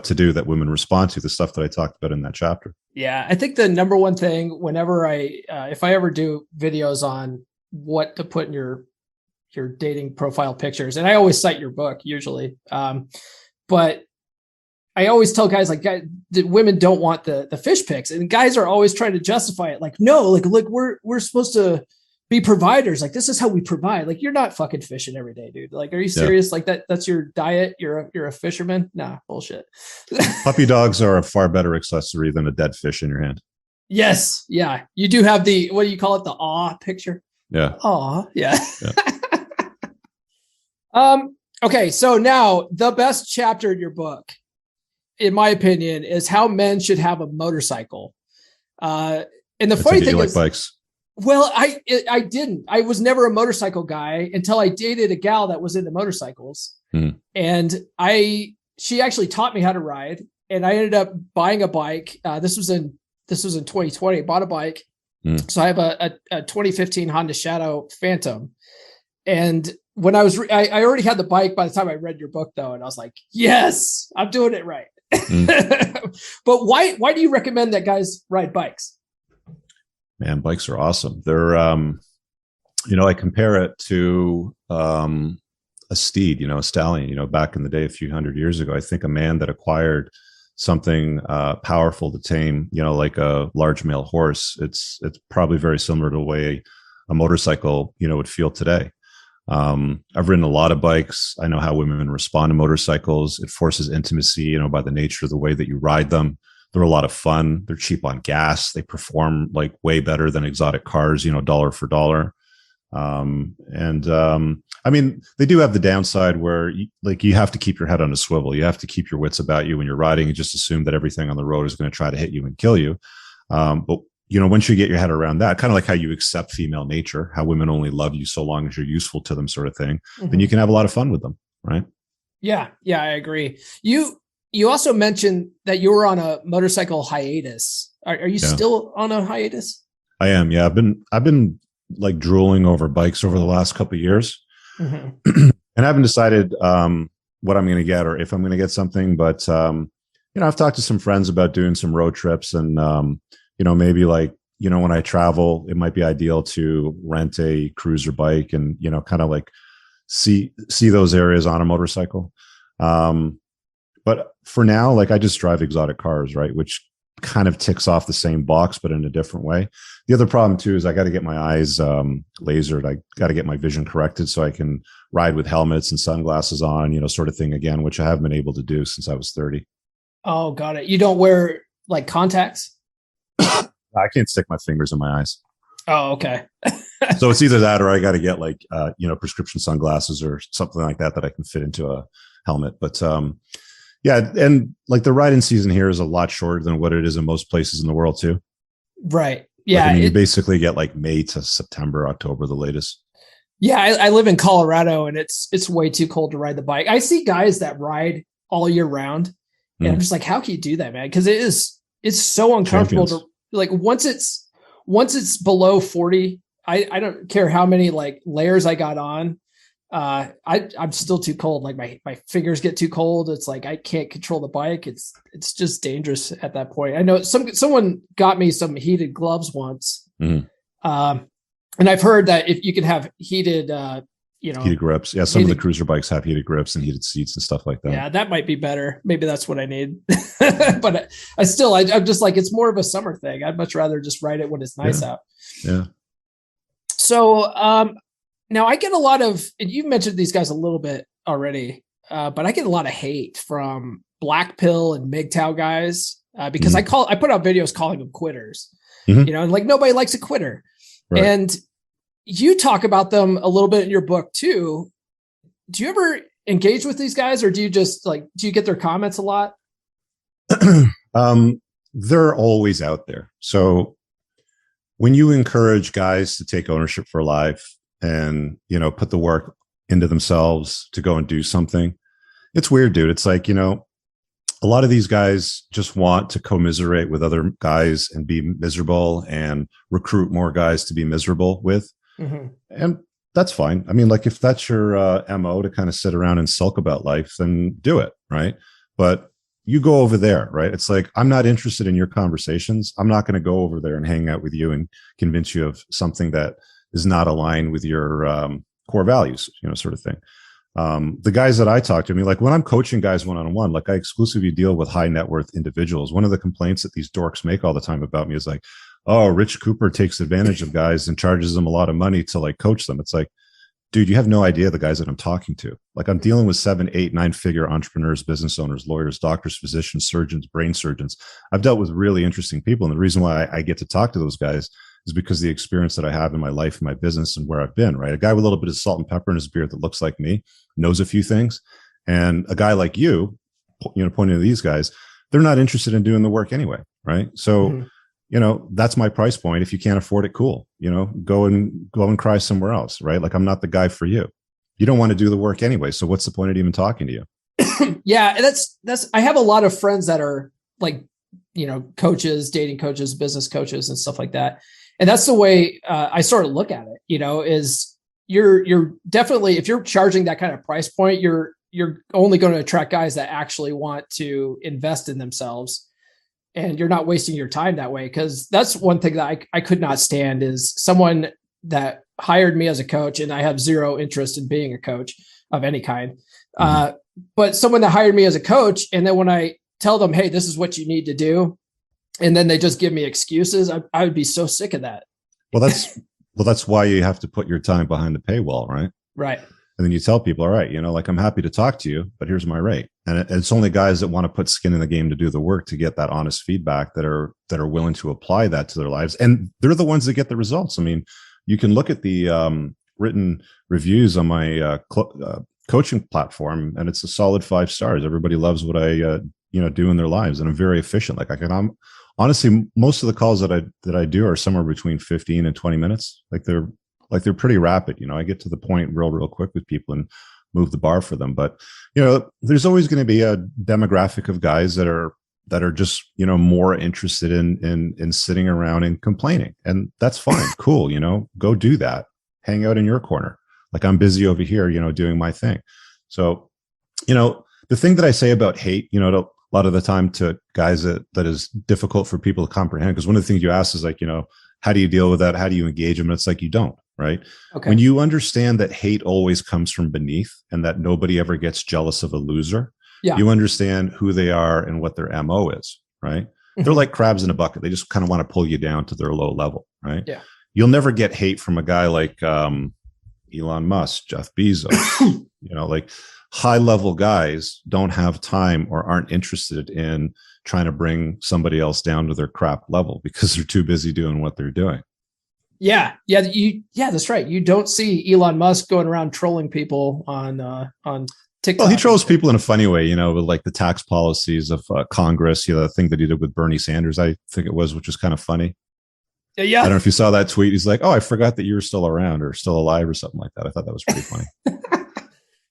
to do, that women respond to, the stuff that I talked about in that chapter.
Yeah. I think the number one thing whenever if I ever do videos on what to put in your dating profile pictures, and I always cite your book usually. But I always tell guys that women don't want the fish pics, and guys are always trying to justify it. Like, no, like we're supposed to be providers. Like, this is how we provide. Like, you're not fucking fishing every day, dude. Like, are you serious? Yeah. Like that's your diet. You're a fisherman. Nah, bullshit.
Puppy dogs are a far better accessory than a dead fish in your hand.
Yes. Yeah. You do have what do you call it? The aw picture.
Yeah.
Aw. Yeah. Okay. So now the best chapter in your book, in my opinion, is how men should have a motorcycle. And the funny thing is,
bikes.
Well, I didn't. I was never a motorcycle guy until I dated a gal that was into motorcycles. And she actually taught me how to ride, and I ended up buying a bike. This was in 2020. I bought a bike. So I have a 2015 Honda Shadow Phantom. And when I already had the bike by the time I read your book, though, and I was like, yes, I'm doing it right. But why do you recommend that guys ride bikes?
Man, bikes are awesome. They're, I compare it to a steed, a stallion, back in the day, a few hundred years ago. I think a man that acquired something powerful to tame, like a large male horse, it's probably very similar to the way a motorcycle, would feel today. I've ridden a lot of bikes. I know how women respond to motorcycles. It forces intimacy, by the nature of the way that you ride them. They're a lot of fun. They're cheap on gas. They perform like way better than exotic cars, dollar for dollar. I mean, they do have the downside where you have to keep your head on a swivel. You have to keep your wits about you when you're riding, and just assume that everything on the road is going to try to hit you and kill you. But once you get your head around that, kind of like how you accept female nature, how women only love you so long as you're useful to them, sort of thing, then you can have a lot of fun with them. Right. Yeah.
Yeah. I agree. You also mentioned that you were on a motorcycle hiatus. Are you still on a hiatus?
I am. Yeah. I've been like drooling over bikes over the last couple of years, and I haven't decided what I'm going to get or if I'm going to get something. But I've talked to some friends about doing some road trips, and maybe when I travel, it might be ideal to rent a cruiser bike and kind of like see those areas on a motorcycle. But for now, I just drive exotic cars, right? Which kind of ticks off the same box, but in a different way. The other problem too is I got to get my eyes lasered. I got to get my vision corrected so I can ride with helmets and sunglasses on, sort of thing again, which I haven't been able to do since I was 30.
Oh, got it. You don't wear contacts?
I can't stick my fingers in my eyes.
Oh, okay.
So it's either that or I got to get prescription sunglasses or something like that I can fit into a helmet. But yeah, and the riding season here is a lot shorter than what it is in most places in the world too.
Right. Yeah.
You basically get May to September, October, the latest.
Yeah. I live in Colorado, and it's way too cold to ride the bike. I see guys that ride all year round, and I'm just like, how can you do that, man? Because it's so uncomfortable to once it's below 40, I don't care how many layers I got on. I'm still too cold. My fingers get too cold. It's I can't control the bike. It's just dangerous at that point. I know someone got me some heated gloves once. And I've heard that if you can have heated
grips. Yeah. Some of the cruiser bikes have heated grips and heated seats and stuff like that.
Yeah. That might be better. Maybe that's what I need, but I'm just it's more of a summer thing. I'd much rather just ride it when it's nice out.
Yeah.
So, now I get a lot of, and you've mentioned these guys a little bit already, but I get a lot of hate from Black Pill and MGTOW guys because I put out videos calling them quitters, and nobody likes a quitter. Right. And you talk about them a little bit in your book too. Do you ever engage with these guys, or do you just do you get their comments a lot?
They're always out there. So when you encourage guys to take ownership for life, and put the work into themselves to go and do something, it's weird, dude. It's a lot of these guys just want to commiserate with other guys and be miserable and recruit more guys to be miserable with. And that's fine. I mean, like if that's your MO to kind of sit around and sulk about life, then do it. Right. But you go over there, right? It's like, I'm not interested in your conversations. I'm not going to go over there and hang out with you and convince you of something that is not aligned with your core values, sort of thing. The guys that I talk to, I mean, like when I'm coaching guys one-on-one, like I exclusively deal with high net worth individuals. One of the complaints that these dorks make all the time about me is like, oh, Rich Cooper takes advantage of guys and charges them a lot of money to like coach them. It's like, dude, you have no idea the guys that I'm talking to. Like I'm dealing with 7, 8, 9-figure entrepreneurs, business owners, lawyers, doctors, physicians, surgeons, brain surgeons. I've dealt with really interesting people. And the reason why I get to talk to those guys is because of the experience that I have in my life, in my business, and where I've been, right? A guy with a little bit of salt and pepper in his beard that looks like me knows a few things. And a guy like you, pointing to these guys, they're not interested in doing the work anyway, right? So, that's my price point. If you can't afford it, cool. Go and cry somewhere else, right? Like I'm not the guy for you. You don't want to do the work anyway. So what's the point of even talking to you?
Yeah, that's. I have a lot of friends that are like, coaches, dating coaches, business coaches, and stuff like that. And that's the way I sort of look at it. Is you're definitely, if you're charging that kind of price point, you're only going to attract guys that actually want to invest in themselves. And you're not wasting your time that way. Because that's one thing that I could not stand is someone that hired me as a coach, and I have zero interest in being a coach of any kind. But someone that hired me as a coach, and then when I tell them, hey, this is what you need to do, and then they just give me excuses, I would be so sick of that.
Well, that's why you have to put your time behind the paywall, right?
Right.
And then you tell people, all right, like I'm happy to talk to you, but here's my rate. And it's only guys that want to put skin in the game to do the work to get that honest feedback that are willing to apply that to their lives. And they're the ones that get the results. I mean, you can look at the written reviews on my coaching platform, and it's a solid 5 stars. Everybody loves what I do in their lives, and I'm very efficient. Like I'm honestly, most of the calls that I do are somewhere between 15 and 20 minutes. Like they're pretty rapid. I get to the point real quick with people and move the bar for them. But there's always going to be a demographic of guys that are just more interested in sitting around and complaining, and that's fine. Cool. Go do that. Hang out in your corner. Like I'm busy over here, doing my thing. So the thing that I say about hate, a lot of the time to guys that is difficult for people to comprehend, because one of the things you ask is like, how do you deal with that? How do you engage them? And it's like, you don't. Right. Okay. When you understand that hate always comes from beneath and that nobody ever gets jealous of a loser, you understand who they are and what their MO is. Right. Mm-hmm. They're like crabs in a bucket. They just kind of want to pull you down to their low level. Right. Yeah. You'll never get hate from a guy like Elon Musk, Jeff Bezos, like high level guys don't have time or aren't interested in trying to bring somebody else down to their crap level because they're too busy doing what they're doing.
Yeah, that's right. You don't see Elon Musk going around trolling people on TikTok.
Well, he trolls people in a funny way, with like the tax policies of Congress. The thing that he did with Bernie Sanders, I think it was, which was kind of funny.
Yeah,
I don't know if you saw that tweet. He's like, "Oh, I forgot that you were still around or still alive or something like that." I thought that was pretty funny.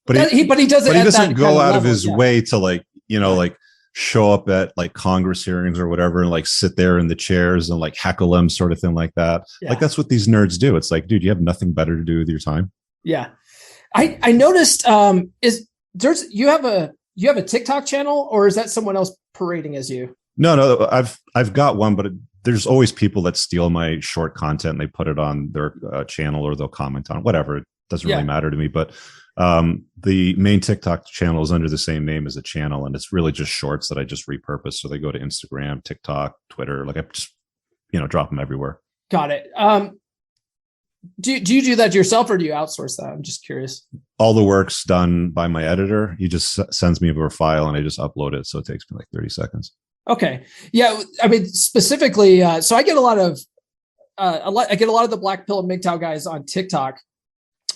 But he doesn't go out of his way to like show up at like Congress hearings or whatever and like sit there in the chairs and like heckle them, sort of thing like that. Yeah. Like that's what these nerds do. It's like, dude, you have nothing better to do with your time.
Yeah. I noticed you have a TikTok channel, or is that someone else parading as you?
No, I've got one, but there's always people that steal my short content and they put it on their channel, or they'll comment on it, whatever. It doesn't really matter to me, but the main TikTok channel is under the same name as a channel, and it's really just shorts that I just repurpose. So they go to Instagram, TikTok, Twitter. Like I just, drop them everywhere.
Got it. Do you do that yourself, or do you outsource that? I'm just curious.
All the work's done by my editor. He just sends me over a file and I just upload it. So it takes me like 30 seconds.
Okay. Yeah. I mean, specifically, so I get a lot of the black pill and MGTOW guys on TikTok.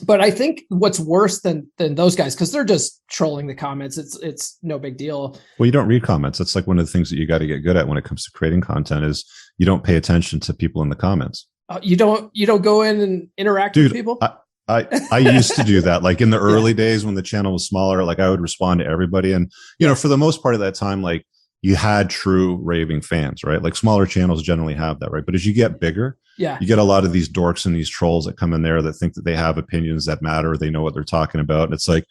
But I think what's worse than those guys, because they're just trolling the comments. It's no big deal. Well,
you don't read comments. That's like one of the things that you got to get good at when it comes to creating content is you don't pay attention to people in the comments.
You don't go in and interact with people?
I used to do that. Like in the early days when the channel was smaller, like I would respond to everybody. And, for the most part of that time, like you had true raving fans, right? Like smaller channels generally have that, right? But as you get bigger, you get a lot of these dorks and these trolls that come in there that think that they have opinions that matter. They know what they're talking about. And it's like,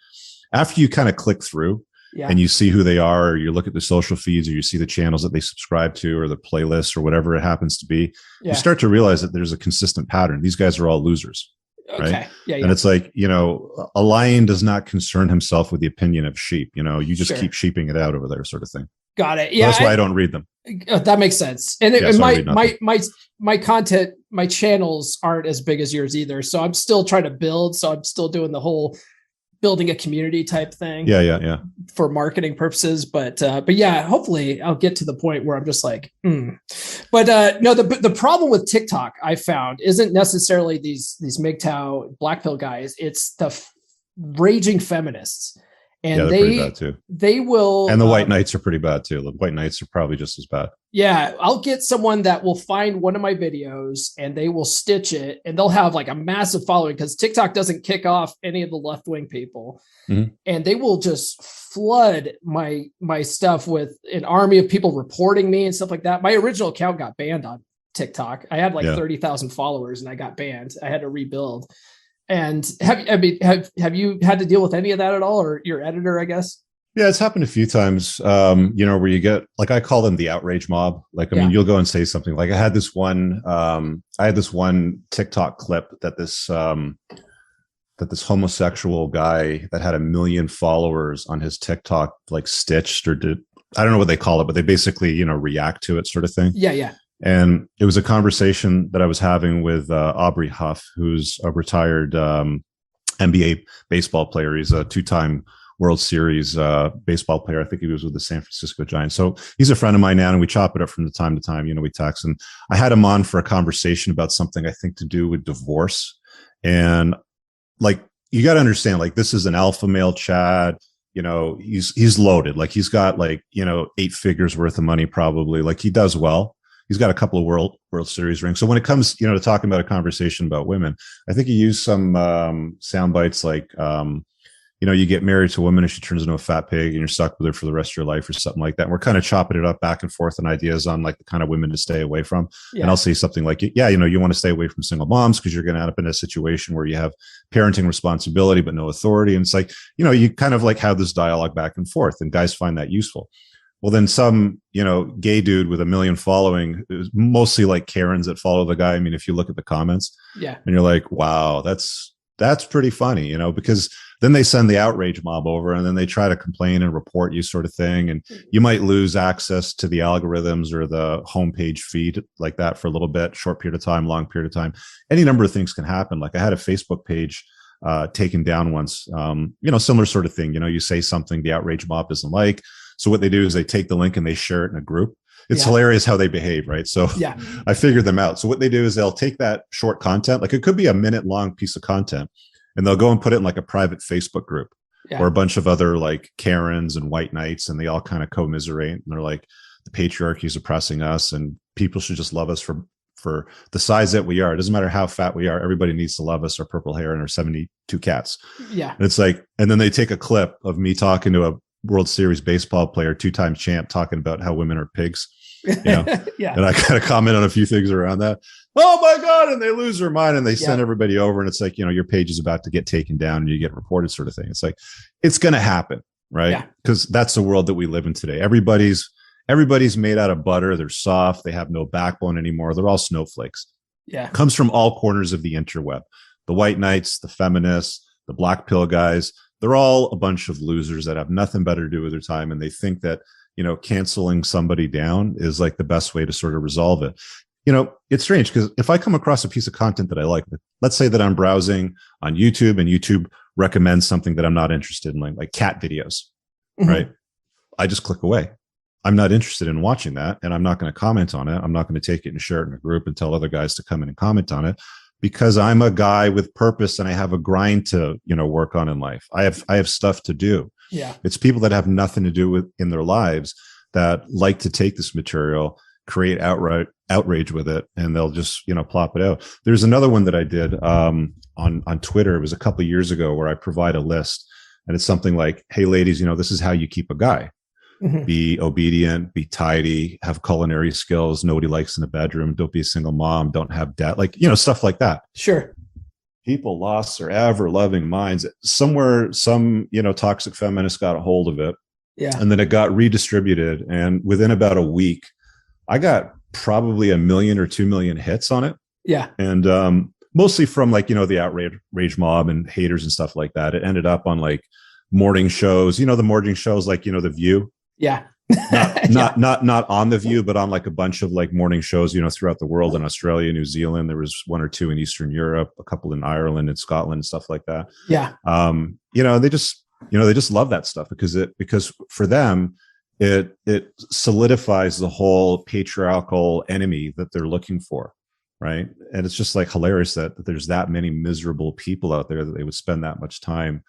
after you kind of click through and you see who they are, or you look at the social feeds, or you see the channels that they subscribe to, or the playlists, or whatever it happens to be, you start to realize that there's a consistent pattern. These guys are all losers. Right. And it's like, a lion does not concern himself with the opinion of sheep. You just keep sheeping it out over there, sort of thing.
Got it. Yeah.
That's why I don't read them.
That makes sense. And my content, my channels aren't as big as yours either. So I'm still trying to build. So I'm still doing the whole building a community type thing. Yeah. For marketing purposes. But yeah, hopefully I'll get to the point where I'm just like, But no, the problem with TikTok I found isn't necessarily these MGTOW black pill guys. It's the raging feminists. And
they're pretty bad too.
They will,
and the white knights are pretty bad too. The white knights are probably just as bad.
Yeah, I'll get someone that will find one of my videos and they will stitch it, and they'll have like a massive following because TikTok doesn't kick off any of the left wing people, and they will just flood my stuff with an army of people reporting me and stuff like that. My original account got banned on TikTok. I had like 30,000 followers and I got banned. I had to rebuild. And have you had to deal with any of that at all, or your editor, I guess?
Yeah, it's happened a few times, where you get, like, I call them the outrage mob. Like, I mean, you'll go and say something like, I had this one TikTok clip that this homosexual guy that had 1 million followers on his TikTok, like, stitched or did, I don't know what they call it, but they basically, react to it, sort of thing.
Yeah.
And it was a conversation that I was having with Aubrey Huff, who's a retired NBA baseball player. He's a 2-time World Series baseball player. I think he was with the San Francisco Giants. So he's a friend of mine now, and we chop it up from time to time. We text. And I had him on for a conversation about something I think to do with divorce. And like, you got to understand, like, this is an alpha male Chad. He's loaded. Like, he's got 8 figures worth of money, probably. Like, he does well. He's got a couple of World Series rings. So when it comes, to talking about a conversation about women, I think he used some sound bites like, you get married to a woman and she turns into a fat pig and you're stuck with her for the rest of your life, or something like that. And we're kind of chopping it up back and forth on ideas on like the kind of women to stay away from. Yeah. And I'll say something like, you want to stay away from single moms because you're going to end up in a situation where you have parenting responsibility but no authority. And it's like, you kind of like have this dialogue back and forth, and guys find that useful. Well, then some, gay dude with 1 million following, mostly like Karens that follow the guy. I mean, if you look at the comments, and you're like, wow, that's pretty funny, because then they send the outrage mob over and then they try to complain and report you, sort of thing. And you might lose access to the algorithms or the homepage feed like that for a little bit, short period of time, long period of time. Any number of things can happen. Like, I had a Facebook page taken down once, similar sort of thing. You say something the outrage mob doesn't like. So what they do is they take the link and they share it in a group. It's hilarious how they behave, right? So I figured them out. So what they do is they'll take that short content, like it could be a minute long piece of content, and they'll go and put it in like a private Facebook group where a bunch of other like Karens and white knights, and they all kind of commiserate. And they're like, the patriarchy is oppressing us and people should just love us for the size that we are. It doesn't matter how fat we are. Everybody needs to love us, our purple hair and our 72 cats. Yeah. And it's like, and then they take a clip of me talking to a World Series baseball player, 2-time champ, talking about how women are pigs. And I kind of comment on a few things around that. Oh my God. And they lose their mind and they send everybody over. And it's like, your page is about to get taken down and you get reported, sort of thing. It's like, it's going to happen. Right. Because that's the world that we live in today. Everybody's made out of butter. They're soft. They have no backbone anymore. They're all snowflakes. Yeah. Comes from all corners of the interweb. The white knights, the feminists, the black pill guys, they're all a bunch of losers that have nothing better to do with their time. And they think that, canceling somebody down is like the best way to sort of resolve it. It's strange because if I come across a piece of content that I like, let's say that I'm browsing on YouTube and YouTube recommends something that I'm not interested in, like cat videos, right? I just click away. I'm not interested in watching that. And I'm not going to comment on it. I'm not going to take it and share it in a group and tell other guys to come in and comment on it, because I'm a guy with purpose and I have a grind to, work on in life. I have stuff to do. Yeah. It's people that have nothing to do with in their lives that like to take this material, create outright outrage with it, and they'll just, plop it out. There's another one that I did on Twitter. It was a couple of years ago where I provide a list, and it's something like, hey ladies, this is how you keep a guy. be obedient, be tidy, have culinary skills, know what he likes in the bedroom, don't be a single mom, don't have debt, like, stuff like that.
Sure.
People lost their ever loving minds somewhere. Some, toxic feminist got a hold of it.
Yeah.
And then it got redistributed. And within about a week, I got probably 1 million or 2 million hits on it.
Yeah.
And mostly from like, the outrage mob and haters and stuff like that. It ended up on like morning shows, the morning shows, like, The View.
Yeah.
not on The View, but on like a bunch of like morning shows, throughout the world, in Australia, New Zealand. There was 1 or 2 in Eastern Europe, a couple in Ireland and Scotland and stuff like that.
Yeah.
They just love that stuff because for them, it solidifies the whole patriarchal enemy that they're looking for. Right. And it's just like hilarious that there's that many miserable people out there that they would spend that much time,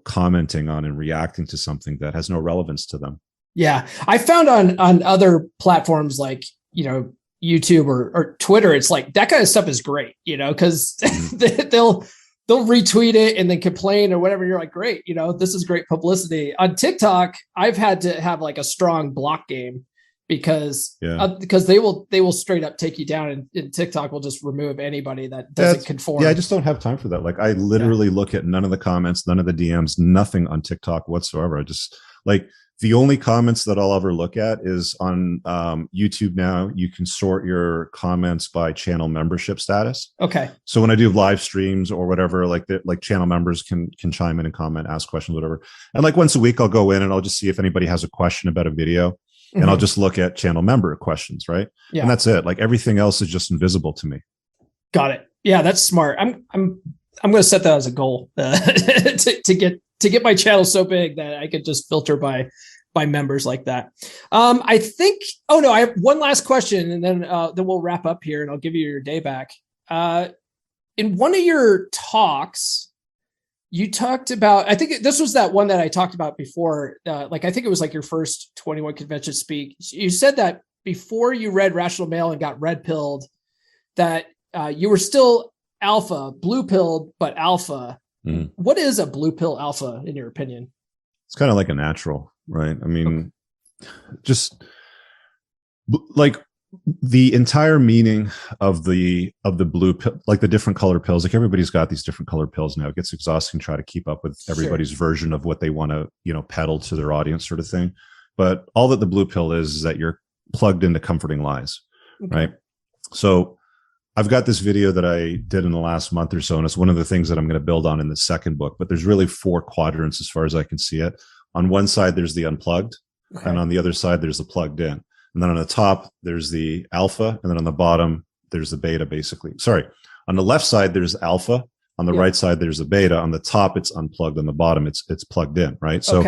commenting on and reacting to something that has no relevance to them. Yeah.
I found on other platforms like, YouTube or Twitter, it's like that kind of stuff is great, because they'll retweet it and then complain or whatever. You're like, great, this is great publicity. On TikTok, I've had to have like a strong block game because they will straight up take you down, and TikTok will just remove anybody that doesn't conform.
Yeah, I just don't have time for that. Like I literally look at none of the comments, none of the DMs, nothing on TikTok whatsoever. I just like the only comments that I'll ever look at is on YouTube. Now you can sort your comments by channel membership status.
Okay.
So when I do live streams or whatever, like channel members can chime in and comment, ask questions, whatever. And like once a week, I'll go in and I'll just see if anybody has a question about a video. And I'll just look at channel member questions, right? Yeah. And that's it. Like everything else is just invisible to me.
Got it. Yeah, that's smart. I'm going to set that as a goal to get my channel so big that I could just filter by members like that. I think. Oh no, I have one last question, and then we'll wrap up here, and I'll give you your day back. In one of your talks, you talked about, I think this was that one that I talked about before. I think it was like your first 21 convention speak. You said that before you read Rational Male and got red pilled, that you were still alpha, blue pilled, but alpha. Mm. What is a blue pill alpha in your opinion?
It's kind of like a natural, right? I mean, just like the entire meaning of the blue pill, like the different colored pills, like everybody's got these different colored pills now. It gets exhausting trying to keep up with everybody's version of what they want to, peddle to their audience, sort of thing. But all that the blue pill is that you're plugged into comforting lies, right? So I've got this video that I did in the last month or so, and it's one of the things that I'm going to build on in the second book. But there's really 4 quadrants as far as I can see it. On one side, there's the unplugged, and on the other side, there's the plugged in. And then on the top, there's the alpha. And then on the bottom, there's the beta, basically. Sorry. On the left side, there's alpha. On the right side, there's the beta. On the top, it's unplugged. On the bottom, it's plugged in, right? So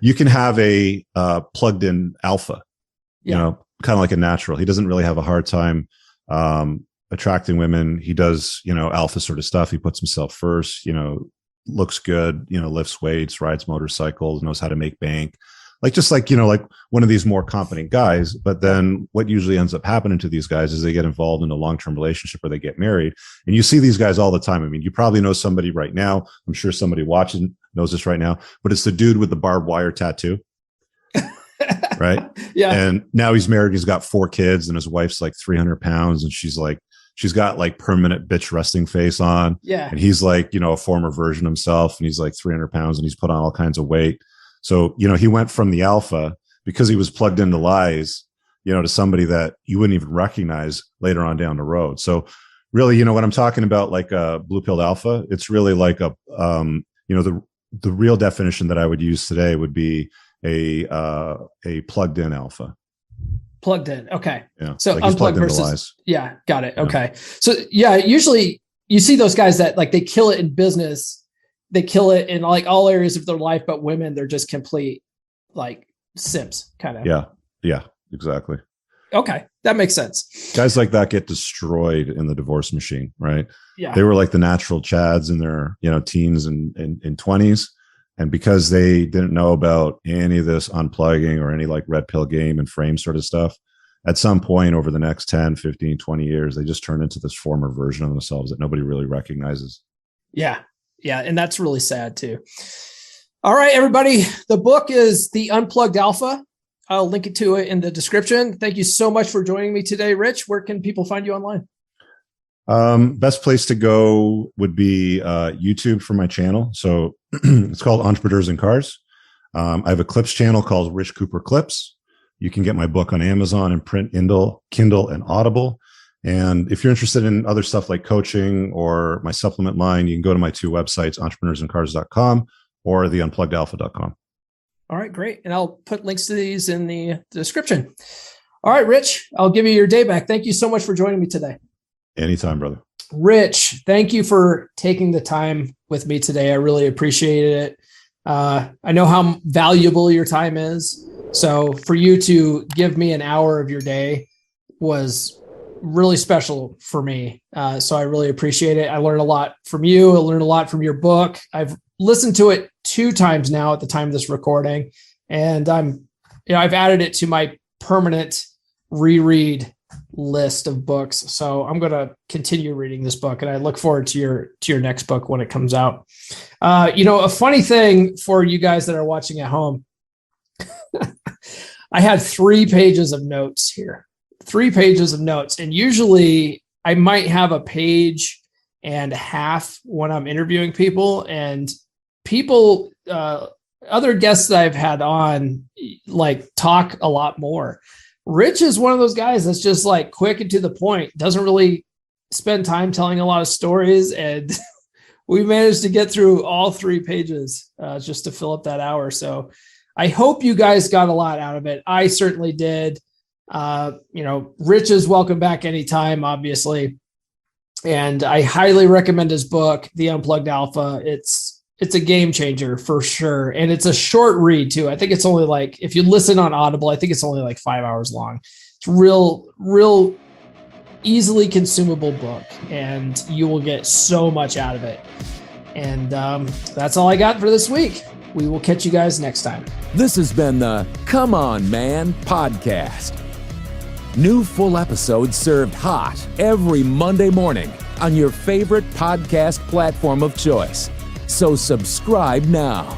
you can have a plugged in alpha, kind of like a natural. He doesn't really have a hard time attracting women. He does, alpha sort of stuff. He puts himself first, looks good, lifts weights, rides motorcycles, knows how to make bank. Like one of these more competent guys. But then what usually ends up happening to these guys is they get involved in a long-term relationship or they get married. And you see these guys all the time. I mean, you probably know somebody right now. I'm sure somebody watching knows this right now, but it's the dude with the barbed wire tattoo. Right.
Yeah.
And now he's married. He's got 4 kids and his wife's like 300 pounds. And she's got like permanent bitch resting face on.
Yeah.
And he's like, a former version of himself. And he's like 300 pounds and he's put on all kinds of weight. So, he went from the alpha because he was plugged into lies, to somebody that you wouldn't even recognize later on down the road. So really, when I'm talking about like a blue pilled alpha, it's really like the real definition that I would use today would be a plugged in alpha.
Plugged in. Okay.
Yeah.
So
like
unplugged versus. Yeah. Got it. Okay. So usually you see those guys that like they kill it in business. They kill it in like all areas of their life, but women, they're just complete like simps kind of.
Yeah. Yeah, exactly.
Okay. That makes sense.
Guys like that get destroyed in the divorce machine, right?
Yeah.
They were like the natural chads in their, teens and 20s. And because they didn't know about any of this unplugging or any like red pill game and frame sort of stuff, at some point over the next 10, 15, 20 years, they just turn into this former version of themselves that nobody really recognizes.
Yeah. Yeah. And that's really sad too. All right, everybody. The book is The Unplugged Alpha. I'll link it to it in the description. Thank you so much for joining me today, Rich. Where can people find you online?
Best place to go would be YouTube for my channel. So it's called Entrepreneurs in Cars. I have a clips channel called Rich Cooper Clips. You can get my book on Amazon and print, Kindle, and Audible. And if you're interested in other stuff like coaching or my supplement line, you can go to my two websites, entrepreneursincars.com or theunpluggedalpha.com.
All right, great. And I'll put links to these in the description. All right, Rich, I'll give you your day back. Thank you so much for joining me today.
Anytime, brother.
Rich, thank you for taking the time with me today. I really appreciated it. I know how valuable your time is. So for you to give me an hour of your day was really special for me. So I really appreciate it. I learned a lot from you. I learned a lot from your book. I've listened to it 2 times now at the time of this recording. And I've added it to my permanent reread list of books. So I'm going to continue reading this book, and I look forward to your next book when it comes out. A funny thing for you guys that are watching at home, I had 3 pages of notes here, 3 pages of notes. And usually I might have a page and a half when I'm interviewing people, and people, other guests that I've had on, like, talk a lot more. Rich is one of those guys that's just like quick and to the point, doesn't really spend time telling a lot of stories. And we managed to get through all 3 pages just to fill up that hour. So I hope you guys got a lot out of it. I certainly did. Rich is welcome back anytime, obviously. And I highly recommend his book, The Unplugged Alpha. It's a game changer for sure. And it's a short read too. I think it's only like, if you listen on Audible, I think it's only like 5 hours long. It's real easily consumable book, and you will get so much out of it. And that's all I got for this week. We will catch you guys next time.
This has been the Come On Man podcast. New full episodes served hot every Monday morning on your favorite podcast platform of choice. So subscribe now.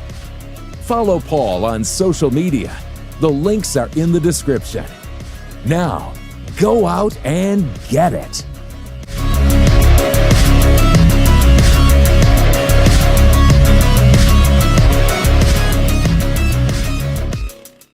Follow Paul on social media. The links are in the description. Now, go out and get it.